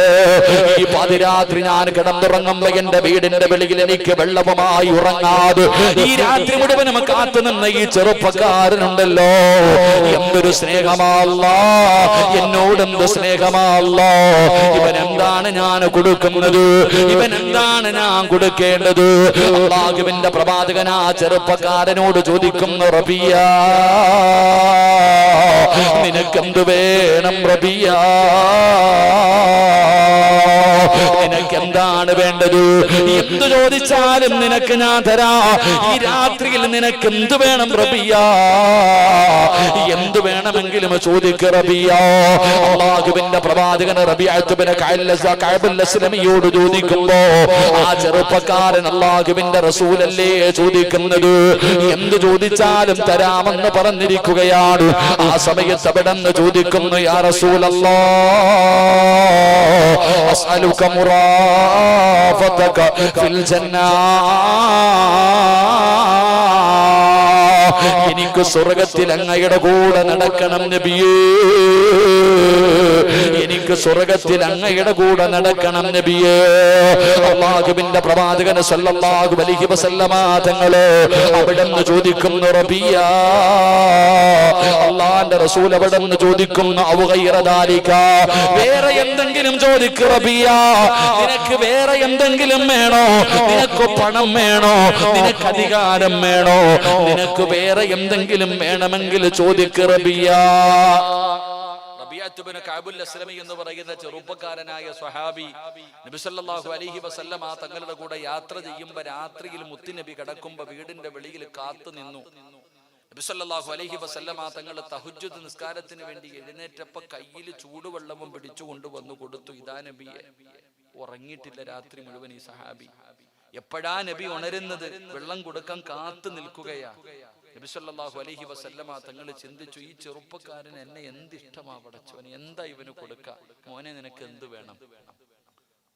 ഈ പാതിരാത്രി ഞാൻ കിടന്നുറങ്ങുമ്പോ എന്റെ വീടിന്റെ വെളിയിൽ എനിക്ക് വെള്ളവുമായി ഉറങ്ങാതെ ഈ രാത്രി മുഴുവനും കാത്തു നിന്ന ഈ ചെറുപ്പക്കാരനുണ്ടല്ലോ, എന്തൊരു സ്നേഹമല്ല, എന്നോടെന്ത് സ്നേഹമല്ല. ഇവൻ എന്താണ് ഞാൻ കൊടുക്കുന്നത്, ഇവൻ എന്താണ് ഞാൻ കൊടുക്കേണ്ടത്? അല്ലാഹുവിന്റെ പ്രവാചകൻ ആ ചെറുപ്പക്കാരനോട് ചോദിക്കുന്നു, റബിയ നിനക്കെന്ത് വേണം റബിയ, നിനക്കെന്താണ് വേണ്ടത്? എന്തു ചോദിച്ചാലും നിനക്ക് ഞാൻ തരാ. ഈ രാത്രിയിൽ നിനക്ക് എന്ത് വേണം റബിയ? എന്ത് വേണമെങ്കിലും ചോദിക്ക് റബിയ. അല്ലാഹുവിന്റെ പ്രവാചകൻ റബീഅത്തുബ്നു കഅബുൽ അസ്ലമിയോട് ചോദിക്കുമ്പോ ആ ചെറുപ്പക്കാരൻ അല്ലാഹുവിന്റെ റസൂലല്ലേ ചോദിക്കുന്നത്, എന്ത് ചോദിച്ചാലും തരാമെന്ന് പറഞ്ഞിരിക്കുകയാണ്. ആ സമയത്ത് അവിടെ നിന്ന് ചോദിക്കുന്നു, യാ റസൂലല്ലാഹ് അസ്അലുക മുറാഫതക ഫിൽ ജന്നാ, എനിക്ക് സ്വർഗത്തിൽ അങ്ങയുടെ കൂടെ നടക്കണം നബിയേ, എനിക്ക് സ്വർഗത്തിൽ അങ്ങയുടെ കൂടെ നടക്കണം നബിയേ. അല്ലാഹുവിന്റെ പ്രവാചകൻ സല്ലല്ലാഹു അലൈഹി വസല്ലമ തങ്ങള് അവിടെന്ന് ചോദിക്കുന്നു, റബിയ അല്ലാഹുവിന്റെ റസൂൽ അവിടെന്ന് ചോദിക്കുന്നു, ഔ ഗൈറ ദാലിക, വേറെ എന്തെങ്കിലും ചോദിക്ക് റബിയ, നിനക്ക് വേറെ എന്തെങ്കിലും വേണോ? നിനക്ക് പണം വേണോ? നിനക്ക് അധികാരം വേണോ? നിനക്ക് വേറെ എന്തെങ്കിലും വേണമെങ്കിൽ ചോദിക്ക് റബിയ. റബീഅത്തുബ്നു കഅബുൽ അസ്ലമി എന്ന് പറയുന്ന ചെറുപ്പക്കാരനായ സ്വഹാബി നബി സല്ലല്ലാഹു അലൈഹി വസല്ലമ തങ്ങളുടെ കൂടെ യാത്ര ചെയ്യുമ്പോൾ രാത്രിയിൽ മുത്തുനബി കിടക്കുമ്പോൾ വീടിന്റെ വെളിയിൽ കാത്തു നിന്നു. നബി സല്ലല്ലാഹു അലൈഹി വസല്ലമ തങ്ങൾ തഹജ്ജുദ് നിസ്കാരത്തിന് വേണ്ടി എഴുന്നേറ്റപ്പോൾ കയ്യിൽ ചൂടുവെള്ളവും പിടിച്ചുകൊണ്ട് വന്നു കൊടുത്തു. ഇതാ നബിയെ. ഉറങ്ങിയിട്ടില്ല രാത്രി മുഴുവൻ ഈ സഹാബി. എപ്പോഴാ നബി ഉണരുന്നത്? വെള്ളം കൊടുക്കാൻ കാത്തു നിൽക്കുകയാ. നബി സല്ലല്ലാഹു അലൈഹി വസല്ലമ തങ്ങൾ ചിന്തിച്ചു, ഈ ചെറുപ്പക്കാരൻ എന്നെ എന്ത് ഇഷ്ടമാ പടച്ചവന്, എന്താ ഇവന് കൊടുക്ക? മോനെ നിനക്ക് എന്ത് വേണം?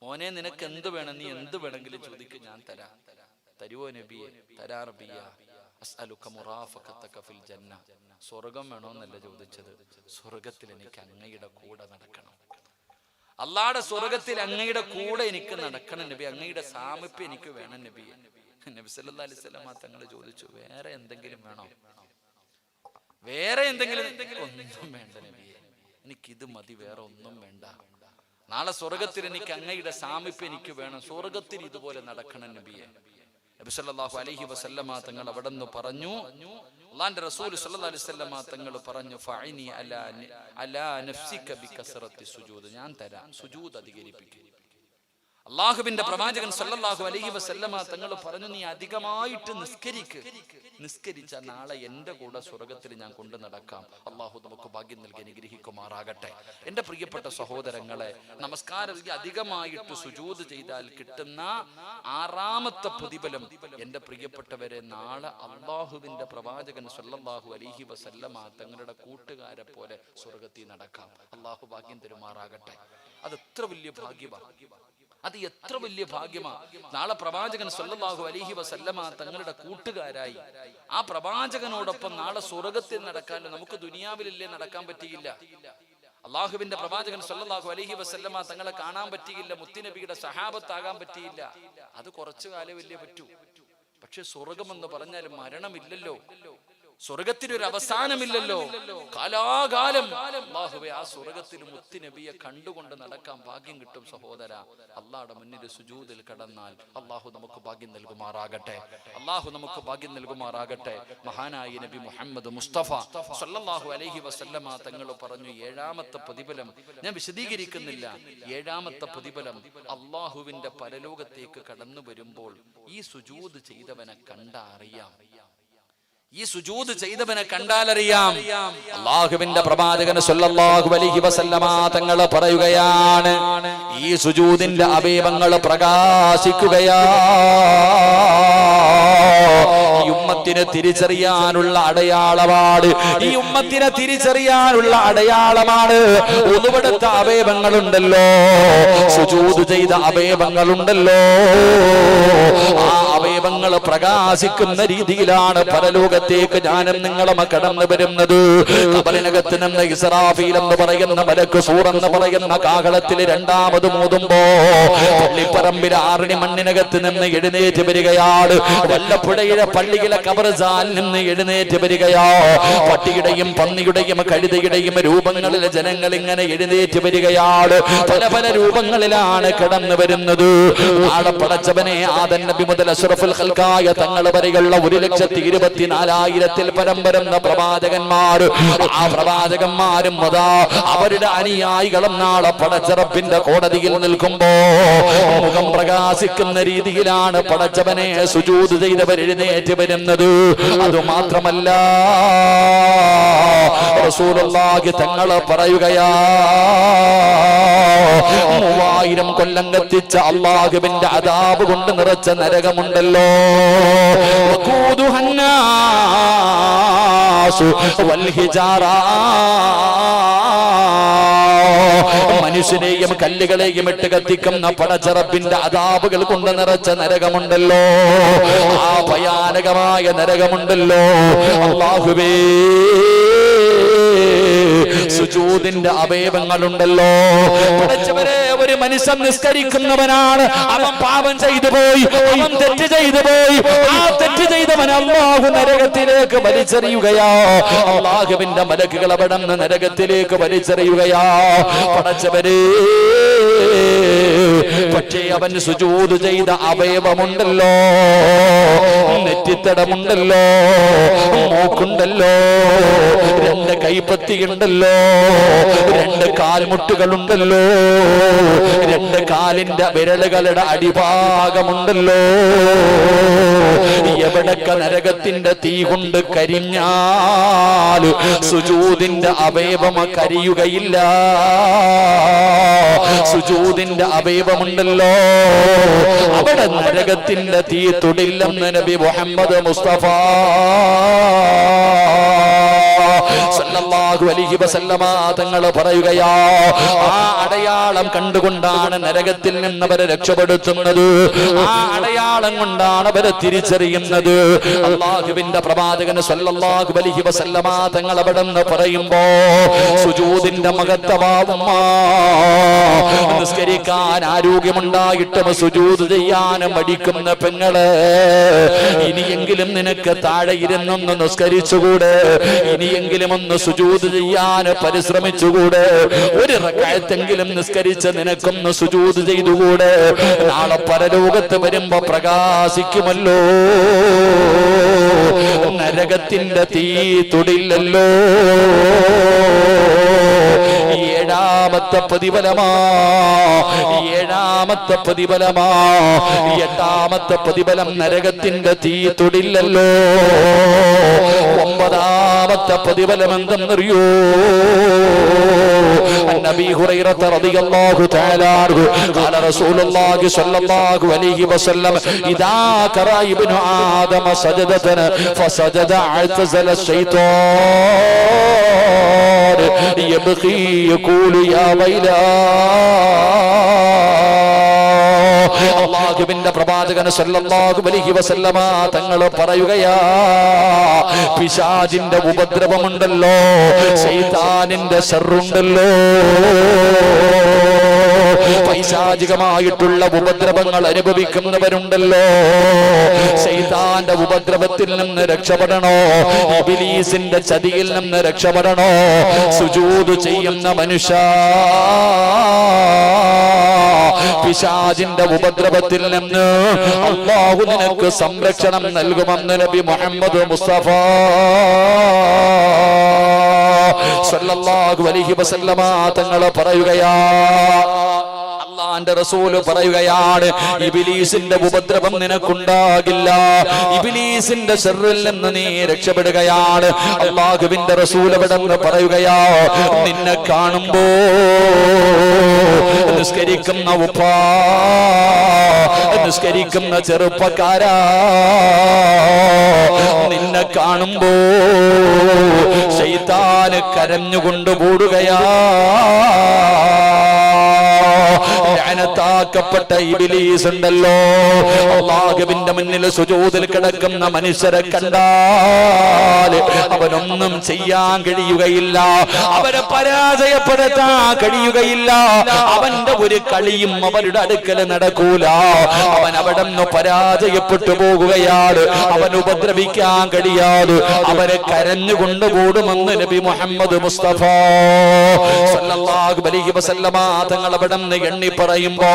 മോനെ നിനക്ക് എന്ത് വേണം? നീ എന്ത് വേണമെങ്കിലും ചോദിക്കും, ഞാൻ തരാം. തരുവോ നബിയെ? തരാ റബിയ. അസ്അലുക മുറാഫഖതക ഫിൽ ജന്ന, സ്വർഗം വേണോന്നല്ല ചോദിച്ചത്, സ്വർഗത്തിൽ എനിക്ക് അങ്ങയുടെ കൂടെ നടക്കണം. അല്ലാഹുവിന്റെ സ്വർഗത്തിൽ അങ്ങയുടെ കൂടെ എനിക്ക് നടക്കണം നബി, അങ്ങയുടെ സാമീപ്യം എനിക്ക് വേണം നബി. നബി സല്ലല്ലാഹു അലൈഹി വസല്ലം തങ്ങൾ ചോദിച്ചു, വേറെ എന്തെങ്കിലും വേണോ? വേറെ എന്തെങ്കിലും? ഒന്നും വേണ്ട നബിയെ, എനിക്കിത് മതി, വേറെ ഒന്നും വേണ്ട. നാളെ സ്വർഗത്തിൽ എനിക്ക് അങ്ങയുടെ സാമീപ്യം എനിക്ക് വേണം, സ്വർഗത്തിൽ ഇതുപോലെ നടക്കണം നബിയെ. നബി സല്ലല്ലാഹു അലൈഹി വസല്ലം തങ്ങൾ അവിടെ നിന്ന് പറഞ്ഞു, അല്ലാഹുവിന്റെ റസൂൽ സല്ലല്ലാഹു അലൈഹി വസല്ലം തങ്ങൾ പറഞ്ഞു, ഫഅനി അലാ നഫ്സിക ബികസറത്തി സുജൂദ്, ഞാൻ തരാം, സുജൂദ് അധികരിപ്പിക്കുക. അല്ലാഹുവിന്റെ പ്രവാചകൻ സല്ലല്ലാഹു അലൈഹി വസല്ലമ തങ്ങൾ പറഞ്ഞു, നീ അധികമായിട്ട് നിസ്കരിക്ക്, നിസ്കരിച്ച നാളെ എന്റെ കൂടെ സ്വർഗത്തിൽ ഞാൻ കൊണ്ടു നടക്കാം. അല്ലാഹു നമുക്ക് ഭാഗ്യം നൽകി അനുഗ്രഹിക്കുമാറാകട്ടെ. എന്റെ പ്രിയപ്പെട്ട സഹോദരങ്ങളെ, നമസ്കാരം അധികമായിട്ട് സുജൂദ് ചെയ്താൽ കിട്ടുന്ന 6ാമത്തെ പ്രതിഫലം, എന്റെ പ്രിയപ്പെട്ടവരെ, നാളെ അല്ലാഹുവിന്റെ പ്രവാചകൻ സല്ലല്ലാഹു അലൈഹി വസല്ലമ തങ്ങളുടെ കൂട്ടുകാരെ പോലെ സ്വർഗത്തിൽ നടക്കാം. അല്ലാഹു ഭാഗ്യം തരുമാറാകട്ടെ. അത് എത്ര വലിയ ഭാഗ്യമാണ്, അത് എത്ര വലിയ ഭാഗ്യമാ. നാളെ പ്രവാചകൻ സല്ലല്ലാഹു അലൈഹി വസല്ലമ തങ്ങളുടെ കൂട്ടുകാരായി ആ പ്രവാചകനോടൊപ്പം നാളെ സ്വർഗത്തിൽ നടക്കാൻ നമുക്ക് ദുനിയാവിലല്ലേ നടക്കാൻ പറ്റിയില്ല. അള്ളാഹുവിന്റെ പ്രവാചകൻ സല്ലല്ലാഹു അലൈഹി വസല്ലമ തങ്ങളെ കാണാൻ പറ്റിയില്ല, മുത്തുനബിയുടെ സഹാബത്താകാൻ പറ്റിയില്ല. അത് കുറച്ചു കാലമല്ലേ പറ്റൂ. പക്ഷെ സ്വർഗമെന്ന് പറഞ്ഞാൽ മരണമില്ലല്ലോ, സ്വർഗത്തിനൊരു അവസാനമില്ലല്ലോ, കാലാകാലം അല്ലാഹുവേ ആ സ്വർഗത്തിൽ മുത്തുനബിയെ കണ്ടുകൊണ്ട് നടക്കാൻ ഭാഗ്യം കിട്ടും. സഹോദര, അല്ലാഹുവിന്റെ മുന്നിൽ സുജൂദിൽ കടന്നാൽ അല്ലാഹു നമുക്ക് ഭാഗ്യം നൽകുമാറാകട്ടെ. അല്ലാഹു നമുക്ക് ഭാഗ്യം നൽകുമാറാകട്ടെ. മഹാനായ നബി മുഹമ്മദ് മുസ്തഫ സല്ലല്ലാഹു അലൈഹി വസല്ലമ തങ്ങൾ പറഞ്ഞു, 7ാമത്തെ പ്രതിഫലം ഞാൻ വിശദീകരിക്കുന്നില്ല. 7ാമത്തെ പ്രതിഫലം, അല്ലാഹുവിന്റെ പരലോകത്തേക്ക് കടന്നു വരുമ്പോൾ ഈ സുജൂദ് ചെയ്തവനെ കണ്ടറിയാം. ഈ സുജൂദ് ചെയ്തവനെ കണ്ടാലറിയാം. അല്ലാഹുവിന്റെ പ്രവാചകൻ സല്ലല്ലാഹു അലൈഹി വസല്ലമ തങ്ങൾ പറയുകയാണ്, ഈ സുജൂദിന്റെ അവയവങ്ങൾ പ്രകാശിക്കുകയാ. ഈ ഉമ്മത്തിനെ തിരിച്ചറിയാനുള്ള അടയാളമാണ്, ഈ ഉമ്മത്തിനെ തിരിച്ചറിയാനുള്ള അടയാളമാണ്. ഉളുവെടുത്ത അവയവങ്ങളുണ്ടല്ലോ, സുജൂദ് ചെയ്ത അവയവങ്ങളുണ്ടല്ലോ, ആ അവയവങ്ങൾ പ്രകാശിക്കുന്ന രീതിയിലാണ് പരലോകത്തേക്ക് ഞാനും നിങ്ങളും കടന്നു വരുന്നത്. ഖബറിനകത്ത് നിന്ന് ഇസ്രാഫീൽ എന്ന് പറയുന്ന മലക്ക് സൂർ എന്ന് പറയുന്ന കാഹളത്തിൽ രണ്ടാമത് മൂതുമ്പോ പള്ളിപ്പറമ്പിലെ ആറിണി മണ്ണിനകത്ത് നിന്ന് എഴുന്നേറ്റ് വരികയാണ്. വല്ലപ്പുഴയിലെ പള്ളിയിലെ ഖബർസ്ഥാനിൽ നിന്ന് എഴുന്നേറ്റ് വരികയാ. പട്ടിയുടെയും പന്നിയുടെയും കഴുതയുടെയും രൂപങ്ങളിലെ ജനങ്ങൾ ഇങ്ങനെ എഴുന്നേറ്റ് വരികയാണ്. പല പല രൂപങ്ങളിലാണ് കടന്നു വരുന്നത്. നാളെ പടച്ചവനെ ആദം നബി മുതൽ അഷ്റഫുൽ ഖൽഖായ തങ്ങൾ വരെയുള്ള 1,24,000 പരം വരുന്ന പ്രവാചകന്മാർ, ആ പ്രവാചകന്മാരും അവരുടെ അനുയായികളും നാളെ പടച്ചറപ്പിന്റെ കോടതിയിൽ നിൽക്കുമ്പോ മുഖം പ്രകാശിക്കുന്ന രീതിയിലാണ് പടച്ചവനെ സുജൂദ് ചെയ്തവർ എഴുന്നേറ്റ് വരുന്നത്. അതുമാത്രമല്ല റസൂലുള്ളാഹി തങ്ങൾ പറയുകയാ, 3000 കൊല്ലം കത്തിച്ച അല്ലാഹുവിന്റെ അദാബ് കൊണ്ട് നിറച്ച നരകമുണ്ടല്ലോ, മനുഷ്യനെയും കല്ലുകളെയും ഇട്ട് കത്തിക്കുന്ന പടച്ചറപ്പിന്റെ അദാബുകൾ കൊണ്ട് നിറച്ച നരകമുണ്ടല്ലോ, ആ ഭയാനകമായ നരകമുണ്ടല്ലോ. അല്ലാഹുവേ, സുജൂദിന്റെ അവയവങ്ങളുണ്ടല്ലോ. പടച്ചവരെ, ഒരു മനുഷ്യൻ നിസ്കരിക്കുന്നവനാണ്, അവൻ പാപം ചെയ്തു പോയി, അവൻ തെറ്റ് ചെയ്തു പോയി, ആ തെറ്റ് ചെയ്തവൻ അല്ലാഹു നരകത്തിലേക്ക് വലിച്ചെറിയുകയാ. അല്ലാഹുവിന്റെ മലക്കുകൾ അവിടെ നിന്ന് നരകത്തിലേക്ക് വലിച്ചെറിയുകയാ. പടച്ചവരെ, പക്ഷേ അവൻ സുജൂദ് ചെയ്ത അവയവമുണ്ടല്ലോ, നെറ്റിത്തടമുണ്ടല്ലോ, മൂക്കുണ്ടല്ലോ, 2 കൈപ്പത്തിയുണ്ടല്ലോ, 2 കാൽമുട്ടുകളുണ്ടല്ലോ, 2 കാലിന്റെ വിരലുകളുടെ അടിഭാഗമുണ്ടല്ലോ. എവിടൊക്കെ നരകത്തിന്റെ തീ കൊണ്ട് കരിഞ്ഞാൽ സുജൂദിന്റെ അവയവം കരിയുകയില്ല. സുജൂദിന്റെ അവയവമുണ്ടല്ലോ, അവിടെ നരകത്തിന്റെ തീ തൊടില്ലെന്ന് നബി മുഹമ്മദ് മുസ്തഫ സല്ലല്ലാഹു അലൈഹി വസല്ലമ തങ്ങൾ പറയുകയാ. ആ അടയാളം കണ്ടുകൊണ്ടാണ് നരകത്തിൽ നിന്ന് അവരെ രക്ഷപ്പെടുത്തുന്നത്, ആ അടയാളം കൊണ്ടാണ് അവരെ തിരിച്ചറിയുന്നത്. അല്ലാഹുവിന്റെ പ്രവാചകൻ സല്ലല്ലാഹു അലൈഹി വസല്ലമ തങ്ങൾ അവിടെ നിന്ന് പറയുമ്പോ സുജൂദിന്റെ മഹത്വം, നിസ്കരിക്കാൻ ആരോഗ്യമുണ്ടായിട്ടും സുജൂദ് ചെയ്യാൻ മടിക്കുന്ന പെങ്ങള്, ഇനിയെങ്കിലും നിനക്ക് താഴെ ഇരുന്നൊന്ന് നിസ്കരിച്ചുകൂടെ, ഇനിയെങ്കിലും ഒന്ന് സുജൂദ് ചെയ്യാൻ പരിശ്രമിച്ചുകൂടെ, ഒരു റക്അത്തെങ്കിലും നിസ്കരിച്ച് നിനക്കൊന്ന് സുജൂദ് ചെയ്തുകൂടെ, നാളെ പരലോകത്ത് വരുമ്പോ പ്രകാശിക്കുമല്ലോ, നരകത്തിന്റെ തീ തൊടില്ലല്ലോ. ഏഴാമത്തെ പ്രതിഫലമാ, 8ാമത്തെ പ്രതിഫലം നരകത്തിന്റെ തീ തൊടില്ലല്ലോ. 9ാമത്തെ പ്രതിഫലം എന്തെന്നറിയോ? നബി ഹുറൈറ റളിയല്ലാഹു തആല അൻഹു ഖാല റസൂലുള്ളാഹി സ്വല്ലല്ലാഹു അലൈഹി വസല്ലം ഇദാ ഖറ ഇബ്നു ആദമ സജദതൻ ഫസജദ അഅ്തസല ശൈത്താൻ യബ്ഖി യഖൂലു യാ വൈലാ. അല്ലാഹുവിന്റെ പ്രവാചകൻ സല്ലല്ലാഹു അലൈഹി വസല്ലമ തങ്ങൾ പറയുകയാ, പിശാചിന്റെ ഉപദ്രവമുണ്ടല്ലോ, ശൈത്താനിന്റെ ശർറുണ്ടല്ലോ, പൈശാചികമായിട്ടുള്ള ഉപദ്രവങ്ങൾ അനുഭവിക്കുന്നവരുണ്ടല്ലോ, ശൈത്താന്റെ ഉപദ്രവത്തിൽ നിന്ന് രക്ഷപ്പെടണോ, ഇബ്ലീസിന്റെ ചതിയിൽ നിന്ന് രക്ഷപ്പെടണോ, സുജൂദ് ചെയ്യുന്ന മനുഷ്യ, പിശാചിന്റെ ഉപദ്രവത്തിൽ നിന്ന് അല്ലാഹു നിനക്ക് സംരക്ഷണം നൽകുമെന്ന് നബി മുഹമ്മദ് മുസ്തഫ സല്ലല്ലാഹു അലൈഹി വസല്ലമ തങ്ങൾ പറയുകയാ. അല്ലാഹുവിന്റെ റസൂൽ പറയുകയാണ്, ഇബ്ലീസിന്റെ ഉപദ്രവം നിനക്കുണ്ടാകില്ല, ഇബ്ലീസിന്റെ ശർറിൽ നിന്ന് നീ രക്ഷപ്പെടുകയാണ്. അല്ലാഹുവിന്റെ റസൂൽ അവിടെ പറയുകയാ, നിന്നെ കാണുമ്പോ നിസ്കരിക്കുന്ന ഉപ്പാ, നിസ്കരിക്കുന്ന ചെറുപ്പക്കാരാ, നിന്നെ കാണുമ്പോ ശൈത്താന് കരഞ്ഞുകൊണ്ട് കൂടുകയാ. ലഅനത്താക്കപ്പെട്ട ഇബ്ലീസ് ഉണ്ടല്ലോ, അല്ലാഹു അല്ലാഹുവിന്റെ മുന്നിൽ സുജൂദിൽ കിടക്കുന്ന മനുഷ്യരെ കണ്ടാൽ അവനൊന്നും ചെയ്യാൻ കഴിയുകയില്ല, അവരെ പരാജയപ്പെടുത്താൻ കഴിയുകയില്ല. അവന്റെ ഒരു കളിയും അവരുടെ അടുക്കൽ നടക്കൂല. അവൻ അവിടെ നിന്ന് പരാജയപ്പെട്ടു പോകുകയാണ്. അവൻ ഉപദ്രവിക്കാൻ കഴിയാതെ അവരെ കരഞ്ഞുകൊണ്ടുകൂടുമെന്ന് നബി മുഹമ്മദ് മുസ്തഫ സല്ലല്ലാഹു അലൈഹി വസല്ലമ തങ്ങൾ അവിടെ നിന്ന് എണ്ണി പറയുമ്പോ,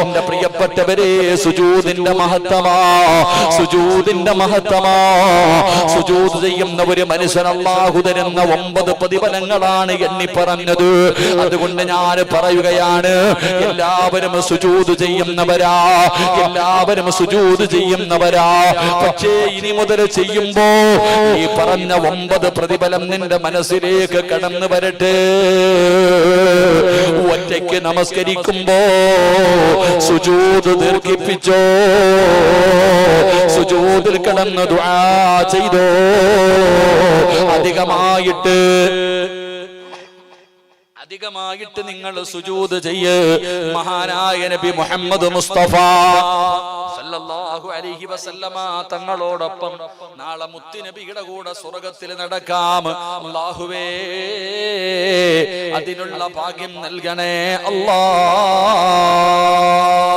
എന്റെ പ്രിയപ്പെട്ടവരെ, സുജൂദിന്റെ മഹത്വമാ, സുജൂദിന്റെ മഹത്വമാ. സുജൂദ് ചെയ്യുന്ന ഒരു മനുഷ്യൻ അല്ലാഹു തരുന്ന 9 പ്രതിഫലങ്ങളാണ് എണ്ണി പറഞ്ഞത്. അതുകൊണ്ട് ഞാൻ പറയുകയാണ്, എല്ലാവരും സുജൂദ് ചെയ്യുന്നവരാ, എല്ലാവരും സുജൂദ് ചെയ്യുന്നവരാ. പക്ഷേ ഇനി മുതൽ ചെയ്യുമ്പോ ഈ പറഞ്ഞ 9 പ്രതിഫലം നിന്റെ മനസ്സിലേക്ക് കടന്നു വരട്ടെ. ഒറ്റയ്ക്ക് നമസ്കരിക്കുമ്പോ സുജൂദ് ദീർഘിപ്പിച്ചോ, സുജൂദിൽ കിടന്ന് ദുആ ചെയ്തോ. അധികമായിട്ട് നിങ്ങൾ സുജൂദ് ചെയ്യ്. മഹാനായ നബി മുഹമ്മദ് മുസ്തഫ സല്ലല്ലാഹു അലൈഹി വസല്ലമ തങ്ങളോടൊപ്പം നാളെ മുത്തുനബിയുടെ കൂടെ സ്വർഗ്ഗത്തിൽ നടക്കാം. അല്ലാഹുവേ, അതിനുള്ള ഭാഗ്യം നൽകണേ അല്ലാഹ്.